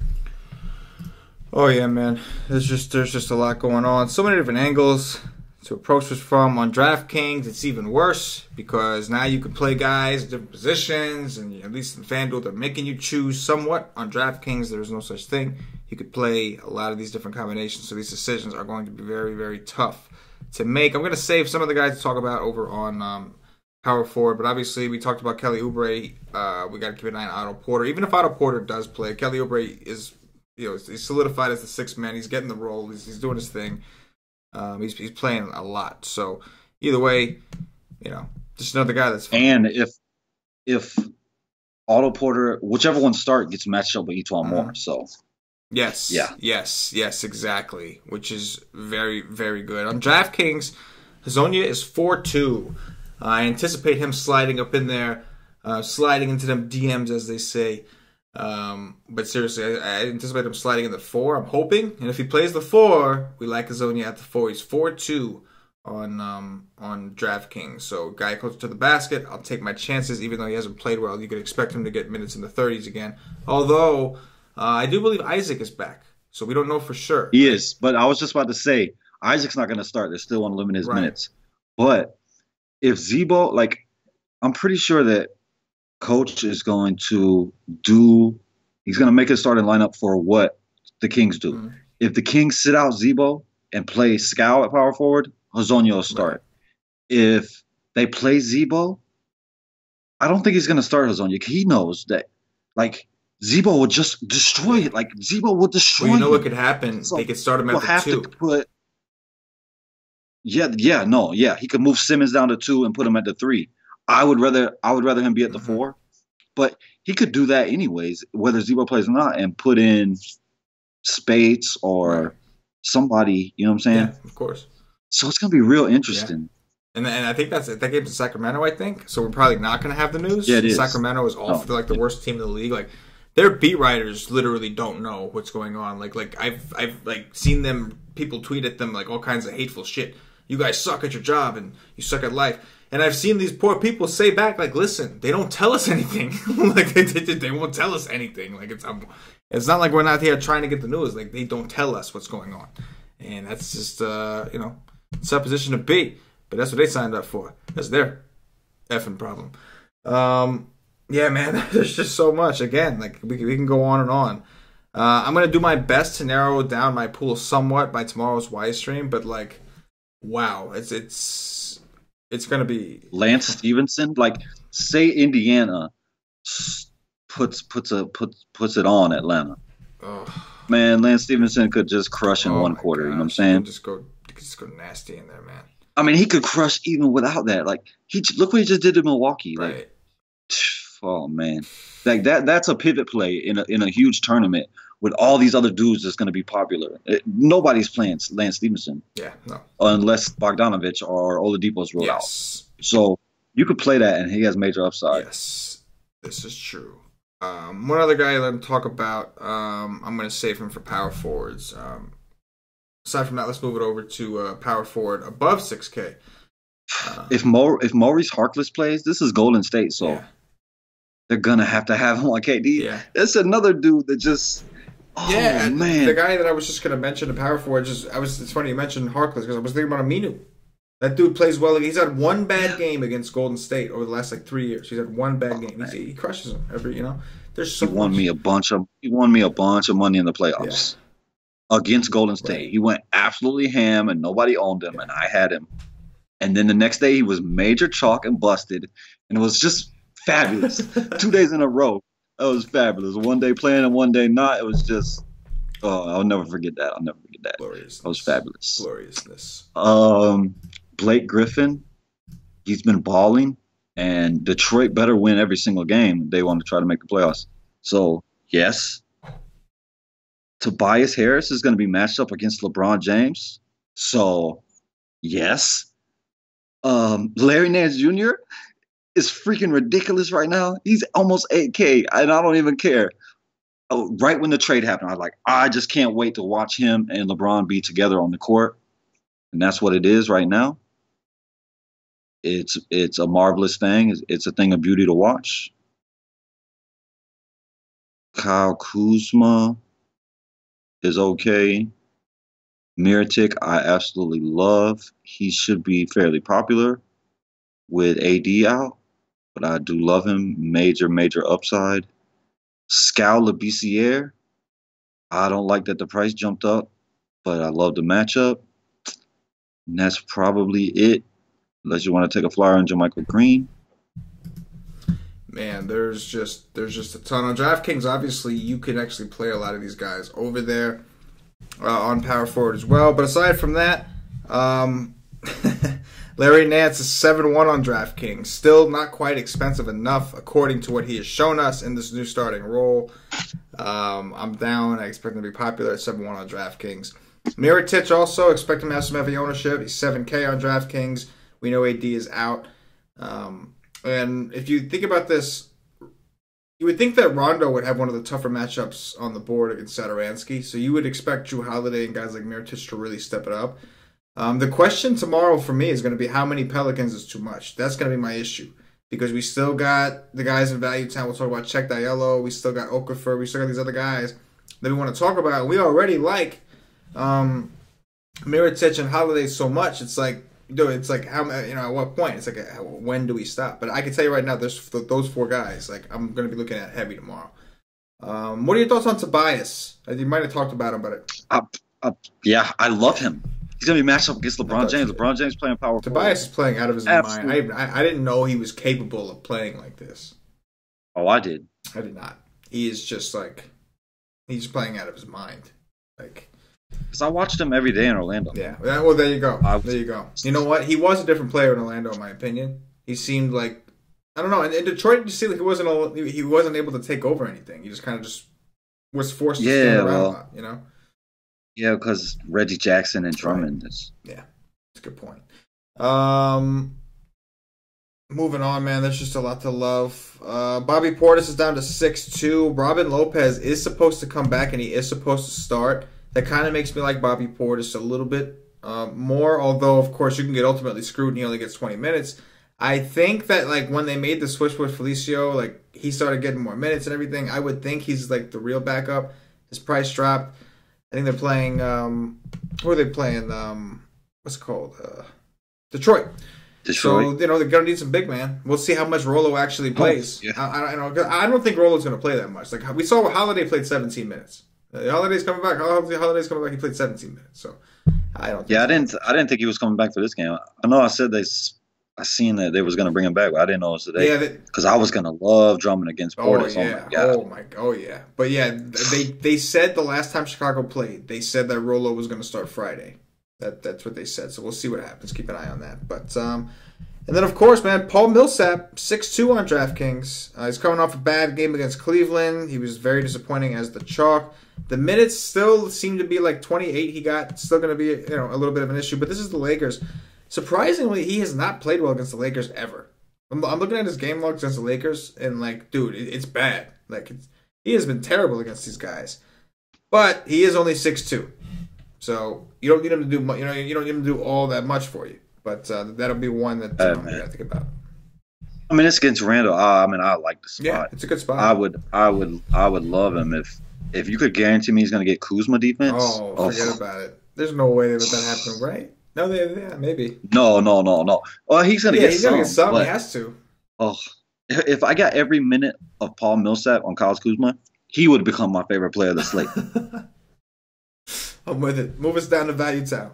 Oh yeah, man. There's just a lot going on. So many different angles to approach this from. On DraftKings, it's even worse because now you can play guys at different positions, and at least in FanDuel, they're making you choose somewhat. On DraftKings, there's no such thing. You could play a lot of these different combinations, so these decisions are going to be very, very tough to make. I'm going to save some of the guys to talk about over on power forward, but obviously we talked about Kelly Oubre. We got to keep an eye on Otto Porter. Even if Otto Porter does play, Kelly Oubre is, he's solidified as the sixth man. He's getting the role. He's doing his thing. He's playing a lot. So either way, just another guy that's fun. And if Otto Porter, whichever one start, gets matched up with Etuan Moore. So yes, yeah, yes, exactly. Which is very, very good. On DraftKings, Hezonja is 4-2. I anticipate him sliding up in there, sliding into them DMs, as they say. But seriously, I anticipate him sliding in the 4. I'm hoping, and if he plays the 4, we like Hezonja at the 4. He's 4-2 on DraftKings. So, guy closer to the basket, I'll take my chances. Even though he hasn't played well, you could expect him to get minutes in the 30s again. Although I do believe Isaac is back, so we don't know for sure. He is, but I was just about to say Isaac's not going to start. They still want to limit his minutes, but if Zebo, I'm pretty sure that coach is going to he's going to make a starting lineup for what the Kings do. Mm-hmm. If the Kings sit out Zebo and play Scal at power forward, Hezonja will start. Right. If they play Zebo, I don't think he's going to start Hezonja. He knows that, Zebo will just destroy it. Zebo will destroy it. What could happen? So they could start him at the 2. He could move Simmons down to 2 and put him at the 3. I would rather him be at the 4, but he could do that anyways, whether Zebo plays or not, and put in Spates or somebody. You know what I'm saying? Yeah, of course. So it's gonna be real interesting. Yeah. And I think that game's in Sacramento. I think so. We're probably not gonna have the news. Yeah, it is. Sacramento is awful. The worst team in the league. Their beat writers literally don't know what's going on. I've seen them. People tweet at them all kinds of hateful shit. You guys suck at your job and you suck at life. And I've seen these poor people say back, listen, they don't tell us anything. They won't tell us anything. It's not like we're not here trying to get the news. They don't tell us what's going on. And that's just, it's a position to be. But that's what they signed up for. That's their effing problem. Yeah, man, there's just so much. Again, we can go on and on. I'm going to do my best to narrow down my pool somewhat by tomorrow's Y stream. But, wow, it's going to be Lance Stevenson. Say Indiana puts it on Atlanta. Oh. Man, Lance Stevenson could just crush in one quarter. Gosh. You know what I'm saying? Just go nasty in there, man. I mean, he could crush even without that. Look what he just did to Milwaukee. Right. Oh man, that's a pivot play in a huge tournament with all these other dudes that's going to be popular. Nobody's playing Lance Stevenson. Yeah, no. Unless Bogdanovich or Oladipo's rolled out. So you could play that, and he has major upside. Yes, this is true. One other guy I let him talk about, I'm going to save him for power forwards. Aside from that, let's move it over to power forward above 6K. If Maurice Harkless plays, this is Golden State, so they're going to have him on KD. Yeah. That's another dude that just... Oh, man. The guy that I was just going to mention, the power forward, it's funny you mentioned Harkless because I was thinking about Aminu. That dude plays well. He's had one bad game against Golden State over the last 3 years. He's had one bad game. He crushes them every. There's so. He won me a bunch of money in the playoffs against Golden State. He went absolutely ham, and nobody owned him, and I had him. And then the next day, he was major chalk and busted, and it was just fabulous. 2 days in a row. That was fabulous. One day playing and one day not. It was just Oh, I'll never forget that. I'll never forget that. That was Gloriousness. fabulous. Gloriousness. Blake Griffin, he's been balling, and Detroit better win every single game if they want to try to make the playoffs. So, yes, Tobias Harris is going to be matched up against LeBron James. So, yes. Larry Nance Jr. is freaking ridiculous right now. He's almost 8K, and I don't even care. Oh, right when the trade happened, I was like, I just can't wait to watch him and LeBron be together on the court. And that's what it is right now. It's a marvelous thing. It's a thing of beauty to watch. Kyle Kuzma is okay. Miritic, I absolutely love. He should be fairly popular with AD out, but I do love him. Major, major upside. Scal Labissiere, I don't like that the price jumped up, but I love the matchup. And that's probably it, unless you want to take a flyer on Jermichael Green. Man, there's just a ton on DraftKings. Obviously, you can actually play a lot of these guys over there on power forward as well. But aside from that, Larry Nance is 7-1 on DraftKings. Still not quite expensive enough, according to what he has shown us in this new starting role. I'm down. I expect him to be popular at 7-1 on DraftKings. Mirotic also, expect him to have some heavy ownership. He's 7K on DraftKings. We know AD is out. And if you think about this, you would think that Rondo would have one of the tougher matchups on the board against Satoransky. So you would expect Drew Holiday and guys like Mirotic to really step it up. The question tomorrow for me is going to be how many Pelicans is too much. That's going to be my issue. Because we still got the guys in Value Town. We'll talk about Check Diallo. We still got Okafor. We still got these other guys that we want to talk about. We already like Mirotic and Holiday so much. It's like, dude, it's like how at what point? It's like when do we stop? But I can tell you right now, there's those four guys. Like I'm going to be looking at heavy tomorrow. What are your thoughts on Tobias? You might have talked about him, but yeah, I love him. He's going to be matched up against LeBron James. LeBron James playing power forward. Tobias is playing out of his mind. I didn't know he was capable of playing like this. Oh, I did. I did not. He is just like, he's playing out of his mind. Like, because I watched him every day in Orlando. Yeah. Well, there you go. There you go. You know what? He was a different player in Orlando, in my opinion. He seemed like, I don't know. In Detroit, you see, like he wasn't able to take over anything. He just kind of just was forced to stand around a lot. You know. Yeah, because Reggie Jackson and Drummond. Yeah, that's a good point. Moving on, man. There's just a lot to love. Bobby Portis is down to 6-2. Robin Lopez is supposed to come back, and he is supposed to start. That kind of makes me like Bobby Portis a little bit more, although, of course, you can get ultimately screwed and he only gets 20 minutes. I think that, like, when they made the switch with Felicio, like, he started getting more minutes and everything. I would think he's, like, the real backup. His price dropped. I think they're playing, who are they playing? What's it called? Detroit. So, they're going to need some big man. We'll see how much Rolo actually plays. Yeah. I don't think Rolo's going to play that much. Like, we saw Holiday played 17 minutes. Holiday's coming back. Holiday's coming back. He played 17 minutes. So, I don't think I didn't think he was coming back for this game. I know I said I seen that they was going to bring him back, but I didn't know it was today. Yeah, because I was going to love Drummond against Portis. Oh yeah. But yeah, they said the last time Chicago played, they said that Rolo was going to start Friday. That's what they said. So we'll see what happens. Keep an eye on that. But and then of course, man, Paul Millsap 6-2 on DraftKings. He's coming off a bad game against Cleveland. He was very disappointing as the chalk. The minutes still seem to be like 28. He got still going to be a little bit of an issue. But this is the Lakers. Surprisingly, he has not played well against the Lakers ever. I'm looking at his game logs against the Lakers, and like, dude, it's bad. Like, he has been terrible against these guys. But he is only 6'2", so you don't need him to do you don't need him to do all that much for you. But that'll be one that you got to think about. I mean, it's against Randall. I like the spot. Yeah, it's a good spot. I would love him if you could guarantee me he's going to get Kuzma defense. Oh, forget about it. There's no way they let that happen, right? No, maybe. No. Well, he's going to get some. He's going to get some. He has to. Oh, if I got every minute of Paul Millsap on Kyle Kuzma, he would become my favorite player of the slate. I'm with it. Move us down to Value Town.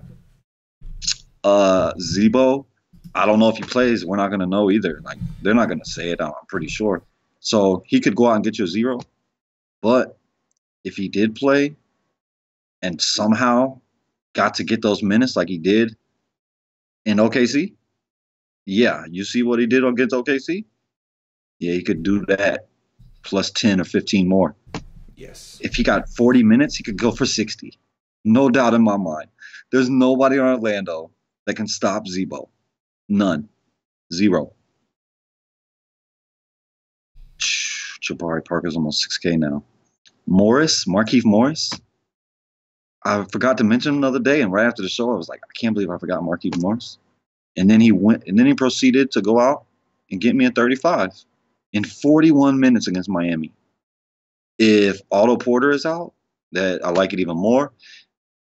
Zebo, I don't know if he plays. We're not going to know either. Like, they're not going to say it. I'm pretty sure. So he could go out and get you a 0. But if he did play, and somehow got to get those minutes like he did in OKC. Yeah, you see what he did against OKC? Yeah, he could do that plus 10 or 15 more. Yes. If he got 40 minutes, he could go for 60. No doubt in my mind. There's nobody in Orlando that can stop Zebo. None. Zero. Jabari Parker's almost 6K now. Markieff Morris. I forgot to mention him the other day, and right after the show, I was like, I can't believe I forgot Markieff Morris. And then he proceeded to go out and get me a 35 in 41 minutes against Miami. If Otto Porter is out, that I like it even more.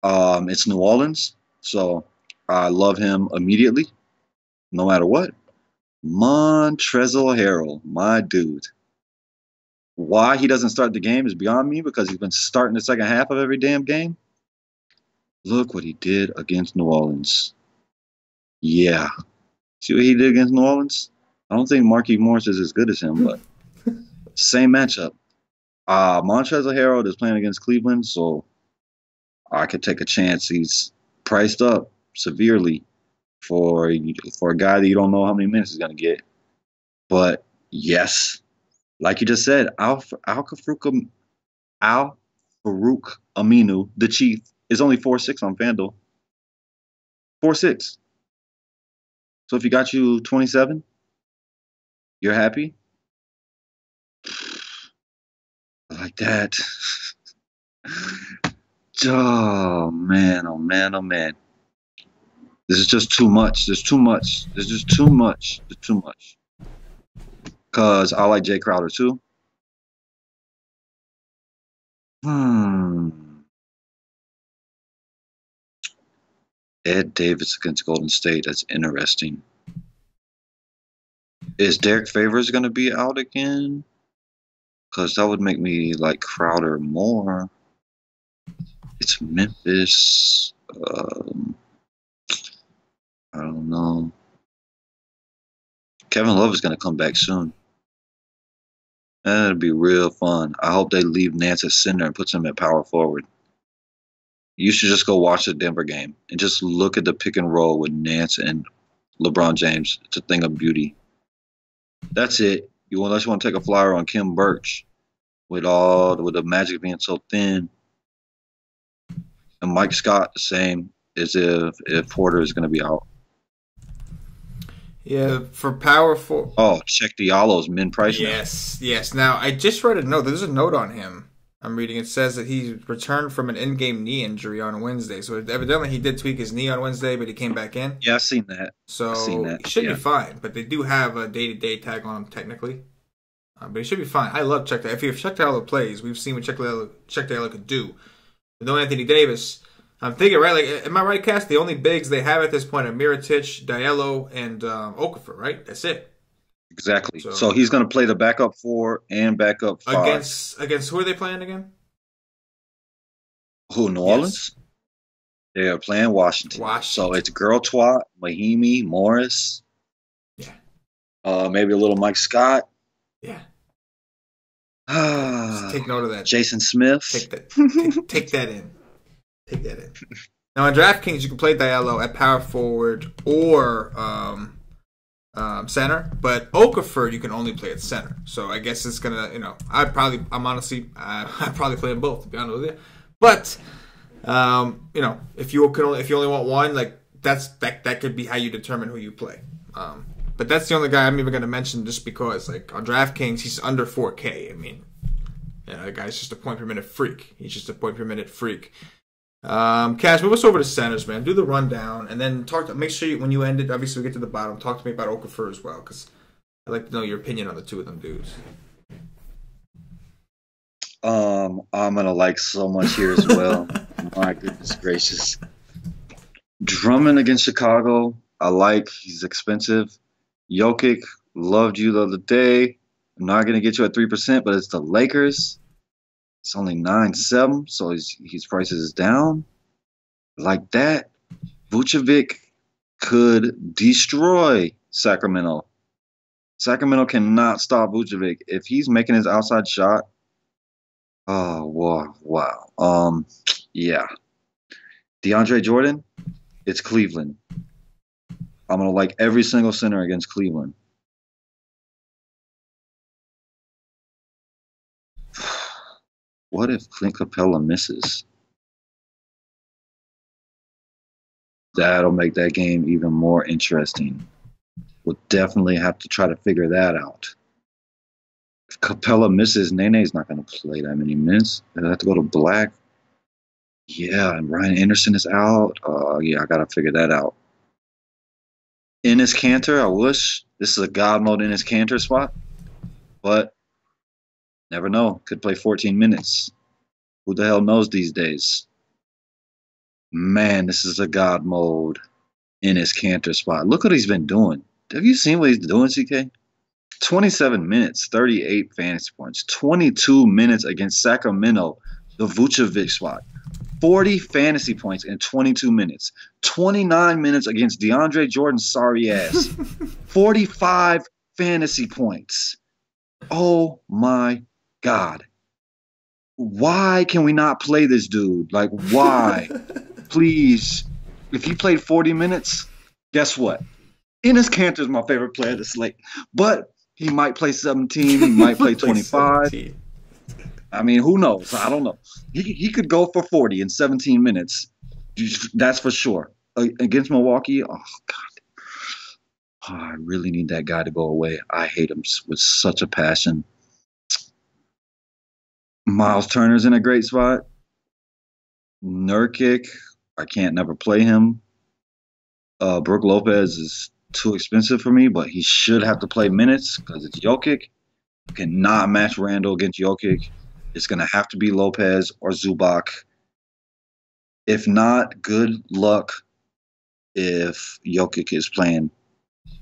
It's New Orleans, so I love him immediately, no matter what. Montrezl Harrell, my dude. Why he doesn't start the game is beyond me because he's been starting the second half of every damn game. Look what he did against New Orleans. Yeah. See what he did against New Orleans? I don't think Markieff Morris is as good as him, but same matchup. Montrezl Harrell is playing against Cleveland, so I could take a chance. He's priced up severely for a guy that you don't know how many minutes he's going to get. But yes, like you just said, Al Farouk Aminu, the Chief, is only 4.6 on FanDuel. 4.6. So if he got you 27, you're happy? I like that. Oh, man, oh, man, oh, man. This is just too much. There's too much. There's just too much. There's too much. Because I like Jay Crowder, too. Ed Davis against Golden State. That's interesting. Is Derek Favors going to be out again? Because that would make me like Crowder more. It's Memphis. I don't know. Kevin Love is going to come back soon. That'd be real fun. I hope they leave Nance at center and puts him at power forward. You should just go watch the Denver game and just look at the pick and roll with Nance and LeBron James. It's a thing of beauty. That's it. Unless you want to take a flyer on Kim Birch with the Magic being so thin. And Mike Scott the same as if Porter is going to be out. Yeah, for powerful. Oh, check Diallo's min price now. Yes. Now, I just read a note. There's a note on him. I'm reading. It says that he returned from an in-game knee injury on Wednesday. So evidently he did tweak his knee on Wednesday, but he came back in. Yeah, I've seen that. So he should be fine. But they do have a day-to-day tag on him technically. But he should be fine. I love Check Diallo. If Check Diallo plays, we've seen what Check Diallo could do. But no Anthony Davis. I'm thinking, right? Like, am I right, Cass? The only bigs they have at this point are Mirotic, Diallo, and Okafor, right? That's it. Exactly. So he's going to play the backup 4 and backup 5. Against who are they playing again? Who, New Orleans? They are playing Washington. So it's Girl Twat, Mahimi, Morris. Yeah. Maybe a little Mike Scott. Yeah. Just take note of that. Jason Smith. Take that in. Take that in. Now on DraftKings, you can play Diallo at power forward or center, but Okafor you can only play at center. So I guess it's gonna, I probably play them both, to be honest with you. But if you only want one, like that could be how you determine who you play. But that's the only guy I'm even gonna mention, just because like on DraftKings he's under 4K. I mean, the guy's just a point per minute freak. He's just a point per minute freak. Cash, move us over to centers, man. Do the rundown, and then make sure when you end it, obviously we get to the bottom, talk to me about Okafor as well, because I'd like to know your opinion on the two of them dudes. I'm gonna like so much here as well. My goodness gracious. Drummond against Chicago, I like. He's expensive. Jokic, loved you the other day. I'm not gonna get you at 3%, but it's the Lakers. It's only 9.7, so his prices is down. Like that, Vucevic could destroy Sacramento. Sacramento cannot stop Vucevic. If he's making his outside shot, oh, wow. Yeah. DeAndre Jordan, it's Cleveland. I'm going to like every single center against Cleveland. What if Clint Capella misses? That'll make that game even more interesting. We'll definitely have to try to figure that out. If Capella misses, Nene's not going to play that many minutes. They'll have to go to Black. Yeah, and Ryan Anderson is out. Yeah, I got to figure that out. Enes Kanter, I wish. This is a God mode Enes Kanter spot. But never know. Could play 14 minutes. Who the hell knows these days? Man, this is a God mode Enes Kanter spot. Look what he's been doing. Have you seen what he's doing, CK? 27 minutes, 38 fantasy points. 22 minutes against Sacramento, the Vucevic spot. 40 fantasy points in 22 minutes. 29 minutes against DeAndre Jordan's sorry ass. 45 fantasy points. Oh my God. Why can we not play this dude? Like, why? Please. If he played 40 minutes, guess what? Enes Kanter is my favorite player to slate. But he might play 17. He might play 25. I mean, who knows? I don't know. He could go for 40 in 17 minutes. That's for sure. Against Milwaukee, oh, God. Oh, I really need that guy to go away. I hate him with such a passion. Miles Turner's in a great spot. Nurkic, I can't never play him. Brook Lopez is too expensive for me, but he should have to play minutes because it's Jokic. You cannot match Randall against Jokic. It's going to have to be Lopez or Zubac. If not, good luck if Jokic is playing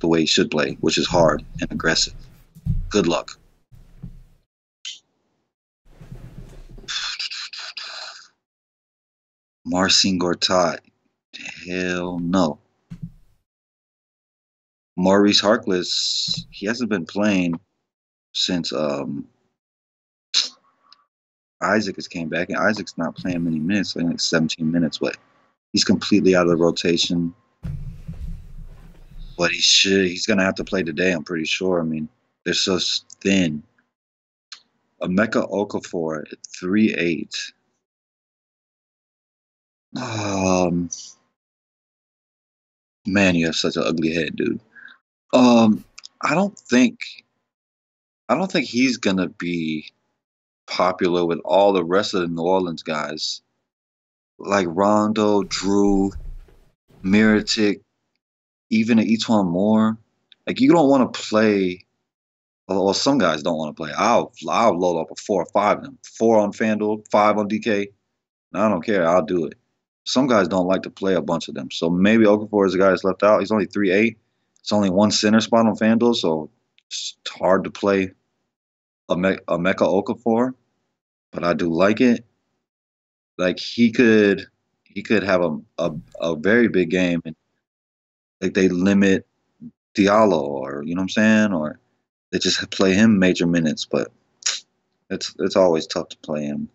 the way he should play, which is hard and aggressive. Good luck. Marcin Gortat. Hell no. Maurice Harkless, he hasn't been playing since Isaac has came back, and Isaac's not playing many minutes, playing like 17 minutes, but he's completely out of the rotation. But he's gonna have to play today, I'm pretty sure. I mean, they're so thin. Emeka Okafor at 3'8". Man, you have such an ugly head, dude. I don't think he's gonna be popular with all the rest of the New Orleans guys, like Rondo, Drew, Mirotic, even Etuan Moore. Like, you don't want to play. Well, some guys don't want to play. I'll load up a 4 or 5 of them. 4 on FanDuel, 5 on DK. I don't care. I'll do it. Some guys don't like to play a bunch of them. So maybe Okafor is the guy that's left out. He's only 3'8". It's only one center spot on FanDuel, so it's hard to play Emeka Okafor. But I do like it. Like, he could have a very big game, and like they limit Diallo, or you know what I'm saying, or they just play him major minutes. But it's always tough to play him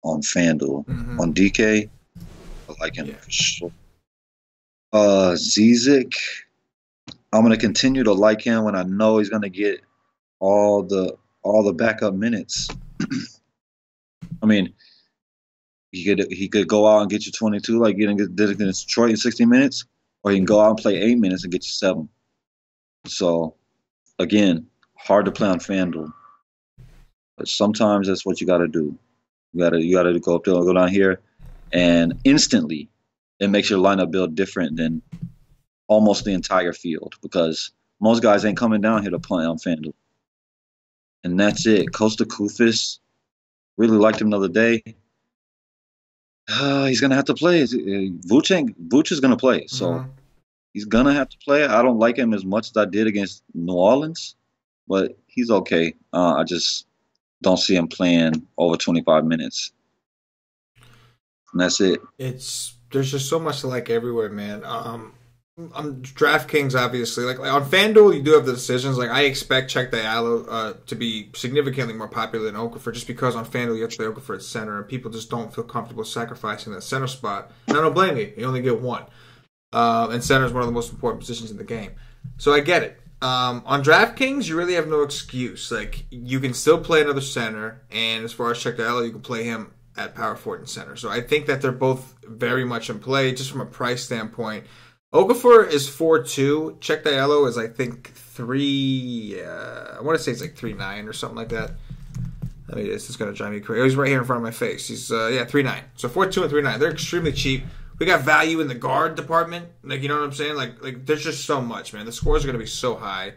on FanDuel. Mm-hmm. On DK, I like him for sure. Zizic, I'm gonna continue to like him when I know he's gonna get all the backup minutes. I mean, he could go out and get you 22 like he did against Detroit in 60 minutes, or he can go out and play 8 minutes and get you 7. So, again, hard to play on FanDuel, but sometimes that's what you got to do. You got to go up there, go down here, and instantly it makes your lineup build different than almost the entire field, because most guys ain't coming down here to play on FanDuel. And that's it. Costa Kufis, really liked him the other day. He's gonna have to play. Vooch is gonna play, so he's gonna have to play. I don't like him as much as I did against New Orleans, but he's okay. I just don't see him playing over 25 minutes, and that's it. There's just so much to like everywhere, man. DraftKings, obviously. Like on FanDuel, you do have the decisions. Like I expect Check Diallo to be significantly more popular than Okafor, just because on FanDuel you have to play Okafor at center, and people just don't feel comfortable sacrificing that center spot. And I don't blame you. You only get one, and center is one of the most important positions in the game. So I get it. On DraftKings, you really have no excuse. Like you can still play another center, and as far as Check Diallo, you can play him at power forward and center. So I think that they're both very much in play, just from a price standpoint. Okafor is 4.2. Check Diallo is, I think, 3. I want to say it's like 3.9 or something like that. I mean, this is going to drive me crazy. He's right here in front of my face. He's 3.9. So 4.2 and 3.9. They're extremely cheap. We got value in the guard department. Like, you know what I'm saying? Like there's just so much, man. The scores are going to be so high.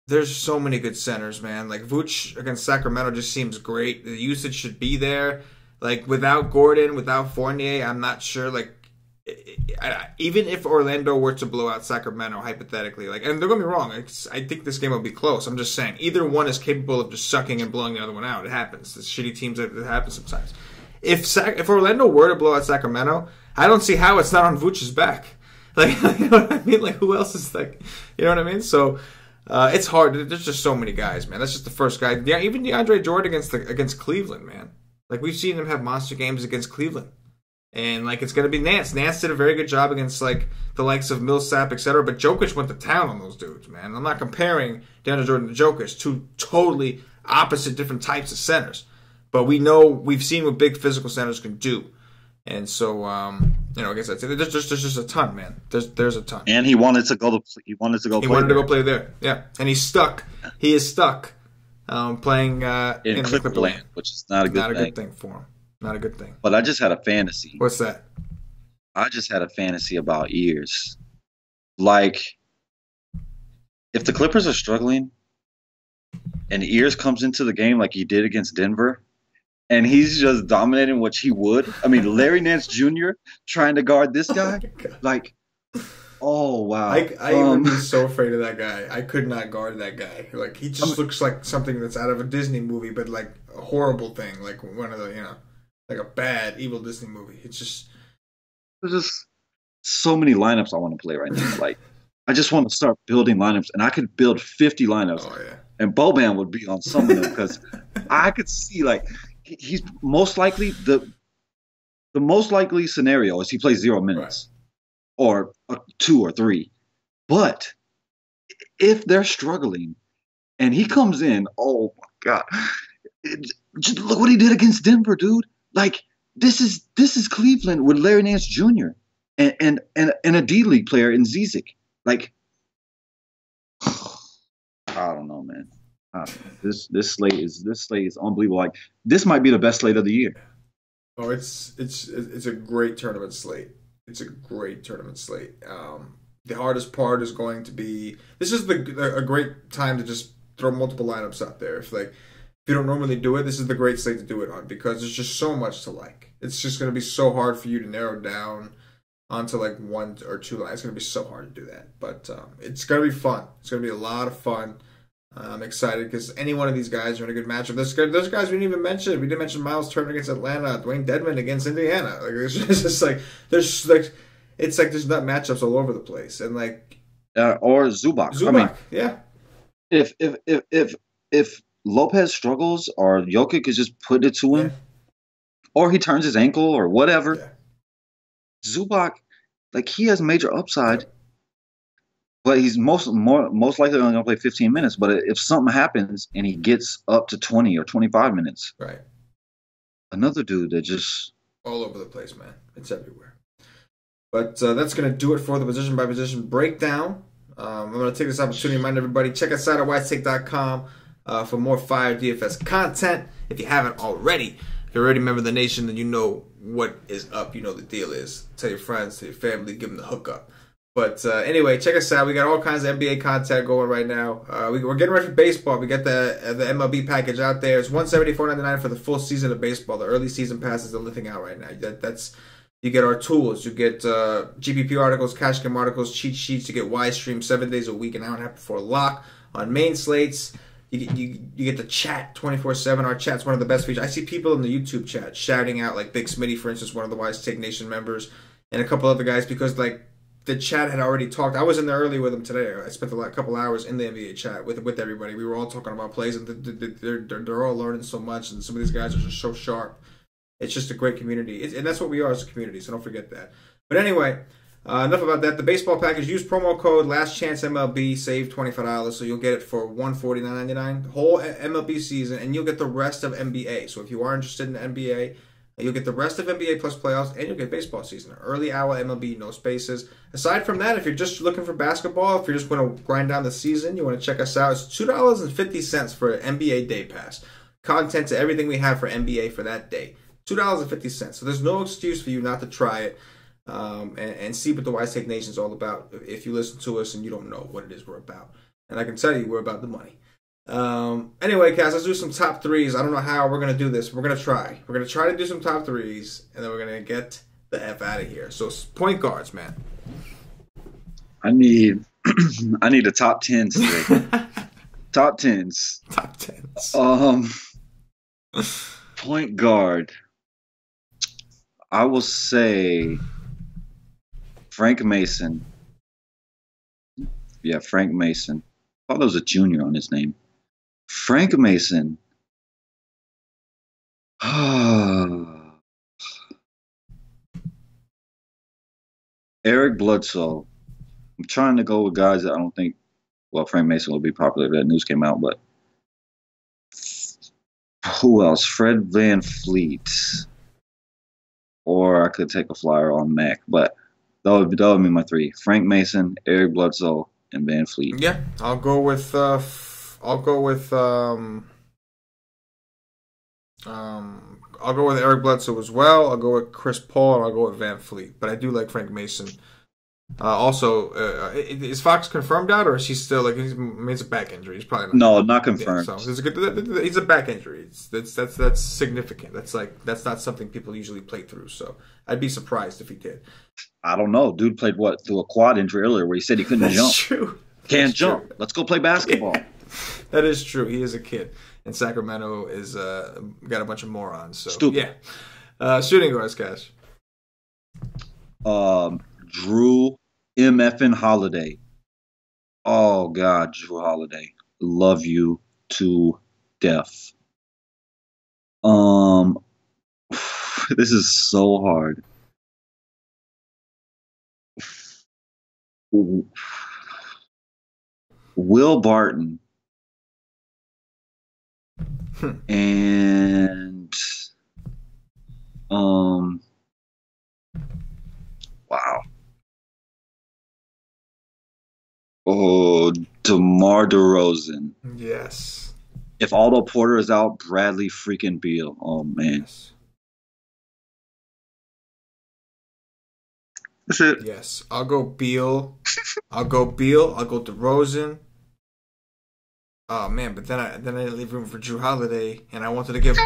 There's so many good centers, man. Like Vooch against Sacramento just seems great. The usage should be there. Like without Gordon, without Fournier, I'm not sure. Like even if Orlando were to blow out Sacramento, hypothetically, like, and don't get me wrong, I think this game will be close. I'm just saying, either one is capable of just sucking and blowing the other one out. It happens. The shitty teams, it happens sometimes. If Orlando were to blow out Sacramento, I don't see how it's not on Vooch's back. Like, you know what I mean? Like, who else is like, you know what I mean? So it's hard. There's just so many guys, man. That's just the first guy. Yeah, even DeAndre Jordan against Cleveland, man. Like we've seen him have monster games against Cleveland. And, like, it's going to be Nance. Nance did a very good job against, like, the likes of Millsap, etc. But Jokic went to town on those dudes, man. I'm not comparing DeAndre Jordan to Jokic, two totally opposite different types of centers. But we've seen what big physical centers can do. And so, I guess that's it. There's just a ton, man. There's a ton. And he wanted to go play there. Yeah. And he's stuck. He is stuck playing in Clipperland, which is not a good thing for him. Not a good thing. But I just had a fantasy. What's that? I just had a fantasy about ears. Like, if the Clippers are struggling and Ears comes into the game like he did against Denver, and he's just dominating, which he would. I mean, Larry Nance Jr. trying to guard this guy. Like, oh, wow. I would be so afraid of that guy. I could not guard that guy. Like, he just looks like something that's out of a Disney movie, but like a horrible thing. Like one of the, like a bad, evil Disney movie. It's just... There's just so many lineups I want to play right now. Like, I just want to start building lineups, and I could build 50 lineups. Oh, yeah. And Boban would be on some of them because I could see, like, he's most likely the most likely scenario is he plays 0 minutes or 2 or 3. But if they're struggling and he comes in, oh, my God. Just look what he did against Denver, dude. Like, this is Cleveland with Larry Nance Jr. and a D League player in Zizic. Like, I don't know, man. This slate is unbelievable. Like, this might be the best slate of the year. Oh, it's a great tournament slate. It's a great tournament slate. The hardest part is going to be, this is a great time to just throw multiple lineups out there. If you don't normally do it, this is the great slate to do it on because there's just so much to like. It's just going to be so hard for you to narrow down onto like 1 or 2 lines. It's going to be so hard to do that. But it's going to be fun. It's going to be a lot of fun. I'm excited because any one of these guys are in a good matchup. Those guys we didn't even mention. We didn't mention Miles Turner against Atlanta, Dwayne Dedmon against Indiana. Like it's just like there's like it's like there's not matchups all over the place and like or Zubac. I mean, yeah. If Lopez struggles or Jokic is just putting it to him, or he turns his ankle or whatever, Zubac, like he has major upside. But he's most likely only going to play 15 minutes. But if something happens and he gets up to 20 or 25 minutes, right? Another dude that just all over the place, man. It's everywhere. But that's going to do it for the position by position breakdown. I'm going to take this opportunity to remind everybody, check us out at whitetake.com for more fire DFS content. If you haven't already, if you're already a member of the nation, then you know what is up. You know the deal is. Tell your friends, tell your family, give them the hookup. But anyway, check us out. We got all kinds of NBA content going right now. We're getting ready for baseball. We got the MLB package out there. It's $174.99 for the full season of baseball. The early season pass is the only thing out right now. That's you get our tools. You get GPP articles, cash game articles, cheat sheets. You get Y stream 7 days a week, an hour and a half before lock on main slates. You get the chat 24/7. Our chat's one of the best features. I see people in the YouTube chat shouting out, like Big Smitty, for instance, one of the Wise Take Nation members, and a couple other guys because like. the chat had already talked. I was in there early with them today. I spent a couple hours in the NBA chat with everybody. We were all talking about plays, and they're all learning so much. And some of these guys are just so sharp. It's just a great community, and that's what we are as a community. So don't forget that. But anyway, enough about that. The baseball package. Use promo code LastChanceMLB. Save $25, so you'll get it for $149.99 the whole MLB season, and you'll get the rest of NBA. So if you are interested in the NBA. You'll get the rest of NBA plus playoffs, and you'll get baseball season. Early hour MLB, no spaces. Aside from that, if you're just looking for basketball, if you're just going to grind down the season, you want to check us out, it's $2.50 for an NBA Day Pass. Content to everything we have for NBA for that day. $2.50. So there's no excuse for you not to try it and see what the Wise Take Nation is all about if you listen to us and you don't know what it is we're about. And I can tell you we're about the money. Anyway, Cass, let's do some top threes. I don't know how we're going to do this. We're going to try. We're going to try to do some top threes, and then we're going to get the F out of here. So, point guards, man. I need a top 10 today. Top 10s. Top 10s. Point guard. I will say Frank Mason. Yeah, Frank Mason. I thought there was a junior on his name. Frank Mason. Eric Bledsoe. I'm trying to go with guys that I don't think, well, Frank Mason will be popular if that news came out, but who else? Fred Van Fleet. Or I could take a flyer on Mac, but that would be my three. Frank Mason, Eric Bledsoe, and Van Fleet. Yeah, I'll go with Eric Bledsoe as well. I'll go with Chris Paul, and I'll go with Van Fleet. But I do like Frank Mason. Also, is Fox confirmed out, or is he still it's a back injury? He's probably not confirmed. Yeah, so he's a back injury. That's significant. That's not something people usually play through. So I'd be surprised if he did. I don't know. Dude played through a quad injury earlier where he said he couldn't jump. True. Can't jump. Let's go play basketball. Yeah. That is true. He is a kid, and Sacramento is got a bunch of morons. So stupid. Yeah. Shooting guards, Cash. Drew MFN Holiday. Oh God, Drew Holiday. Love you to death. This is so hard. Will Barton and wow. Oh, DeMar DeRozan. Yes. If Aldo Porter is out, Bradley freaking Beal. Oh man. Yes. That's it. Yes. I'll go Beal. I'll go DeRozan. Oh man, but then I didn't leave room for Drew Holiday, and I wanted to give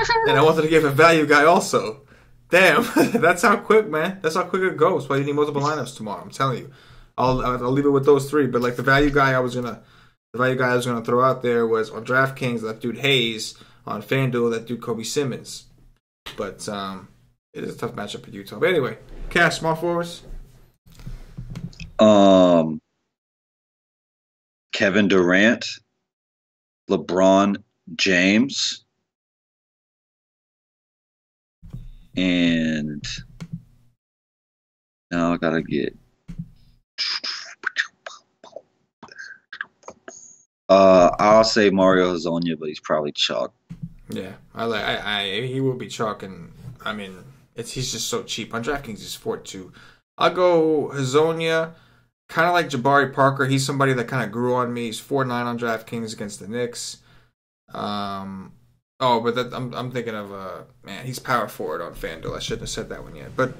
a value guy also. Damn, that's how quick, man. That's how quick it goes. Why you need multiple lineups tomorrow? I'm telling you. I'll leave it with those three. But like the value guy I was gonna throw out there was on DraftKings, that dude Hayes. On FanDuel, that dude Kobe Simmons. But it is a tough matchup for Utah. But anyway, Cash, small forwards. Kevin Durant, LeBron James, and now I gotta get. I'll say Mario Hezonja, but he's probably chalk. Yeah, he will be chalk, and I mean he's just so cheap on DraftKings. He's 4-2. I'll go Hezonja, kind of like Jabari Parker. He's somebody that kind of grew on me. He's 4-9 on DraftKings against the Knicks. I'm thinking of man, he's power forward on FanDuel. I shouldn't have said that one yet, but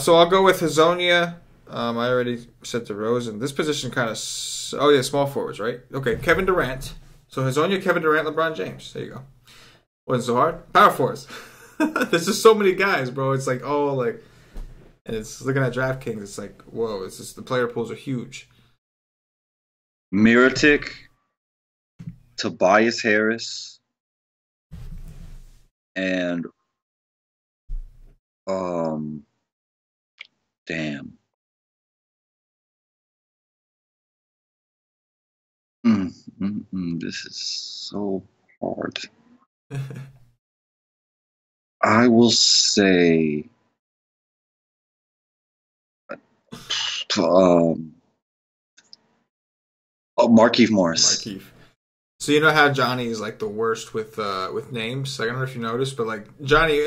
so I'll go with Hezonja. I already said DeRozan. This position kind of small forwards, right? Okay, Kevin Durant. So Hezonja, Kevin Durant, LeBron James. There you go. Wasn't so hard. Power forwards. There's just so many guys, bro. It's like and it's looking at DraftKings. It's like, whoa! It's just the player pools are huge. Mirotic, Tobias Harris, and damn. This is so hard. I will say, Markieff Morris. Markeith. So you know how Johnny is like the worst with names. Like, I don't know if you noticed, but like Johnny,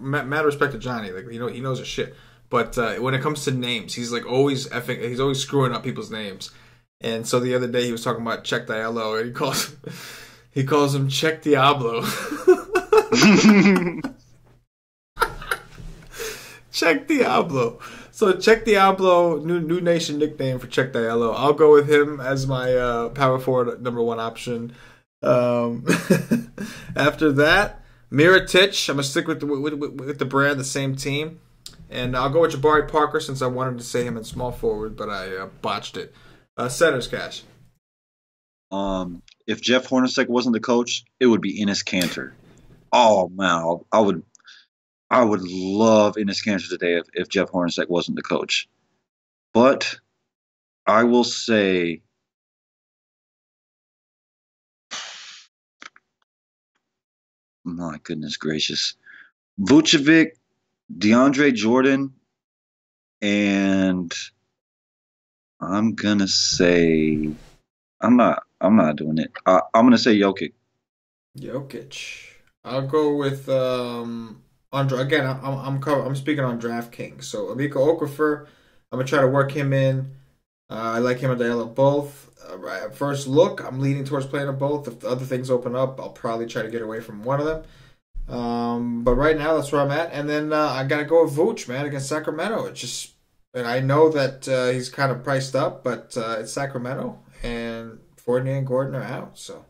mad respect to Johnny. Like, he knows his shit. But when it comes to names, he's like always effing. He's always screwing up people's names. And so the other day he was talking about Check Diallo, and he calls him Check Diablo. Check Diablo. So Check Diablo, new nation nickname for Check Diallo. I'll go with him as my power forward number one option. After that, Mirotic. I'm gonna stick with the brand, the same team, and I'll go with Jabari Parker since I wanted to say him in small forward, but I botched it. Centers, Cash. If Jeff Hornacek wasn't the coach, it would be Enes Kanter. Oh man, I would love Enes Kanter today if Jeff Hornacek wasn't the coach. But I will say, my goodness gracious, Vucevic, DeAndre Jordan, and I'm gonna say I'm not doing it. I'm gonna say Jokic. I'll go with I'm speaking on DraftKings. So Amika Okafor, I'm gonna try to work him in. I like him and Diallo both. At first look, I'm leaning towards playing them both. If the other things open up, I'll probably try to get away from one of them. But right now, that's where I'm at. And then I gotta go with Vooch, man, against Sacramento. And I know that he's kind of priced up, but it's Sacramento, and Fournier and Gordon are out. So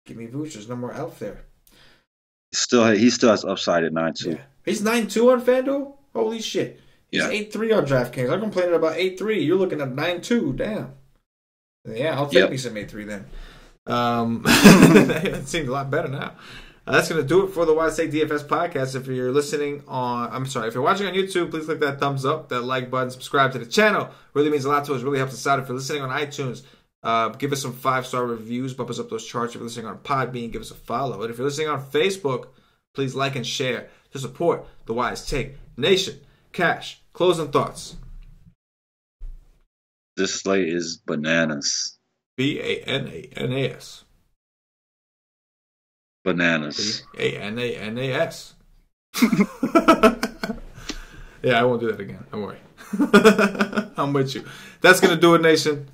give me Vooch. There's no more elf there. He still has upside at 9-2. Yeah. He's 9-2 on FanDuel? Holy shit. He's 8-3 on DraftKings. I'm complaining about 8-3. You're looking at 9-2. Damn. Yeah, I'll take me some 8-3 then. It seems a lot better now. That's going to do it for the Wise Take DFS podcast. If you're watching on YouTube, please click that thumbs up, that like button, subscribe to the channel. Really means a lot to us. Really helps us out. If you're listening on iTunes, give us some 5-star reviews, bump us up those charts. If you're listening on Podbean, give us a follow. And if you're listening on Facebook, please like and share to support the Wise Take Nation. Cash, closing thoughts. This slate is bananas. Bananas. Bananas. Bananas. Yeah, I won't do that again. Don't worry. I'm with you. That's going to do it, Nation.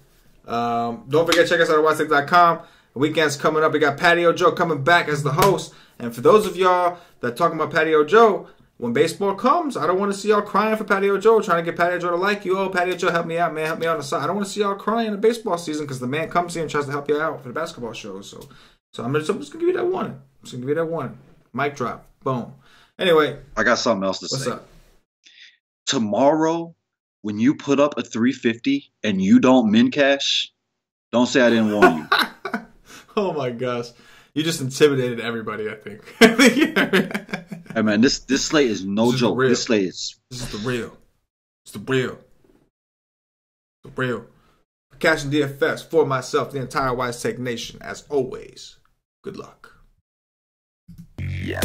Don't forget, check us out at WiseTake.com. The weekend's coming up. We got Patio Joe coming back as the host. And for those of y'all that talking about Patio Joe, when baseball comes, I don't want to see y'all crying for Patio Joe, trying to get Patio Joe to like you. Oh, Patio Joe, help me out, man. Help me out on the side. I don't want to see y'all crying in the baseball season because the man comes here and tries to help you out for the basketball shows. So I'm just going to give you that one. Mic drop. Boom. Anyway. I got something else to say. What's up? Tomorrow, when you put up a 350 and you don't min cash, don't say I didn't warn you. Oh my gosh. You just intimidated everybody, I think. Hey man, this slate is no joke. This is the real. It's the real. The real. CashinDFS, for myself, the entire Wise Take Nation, as always. Good luck. Yeah.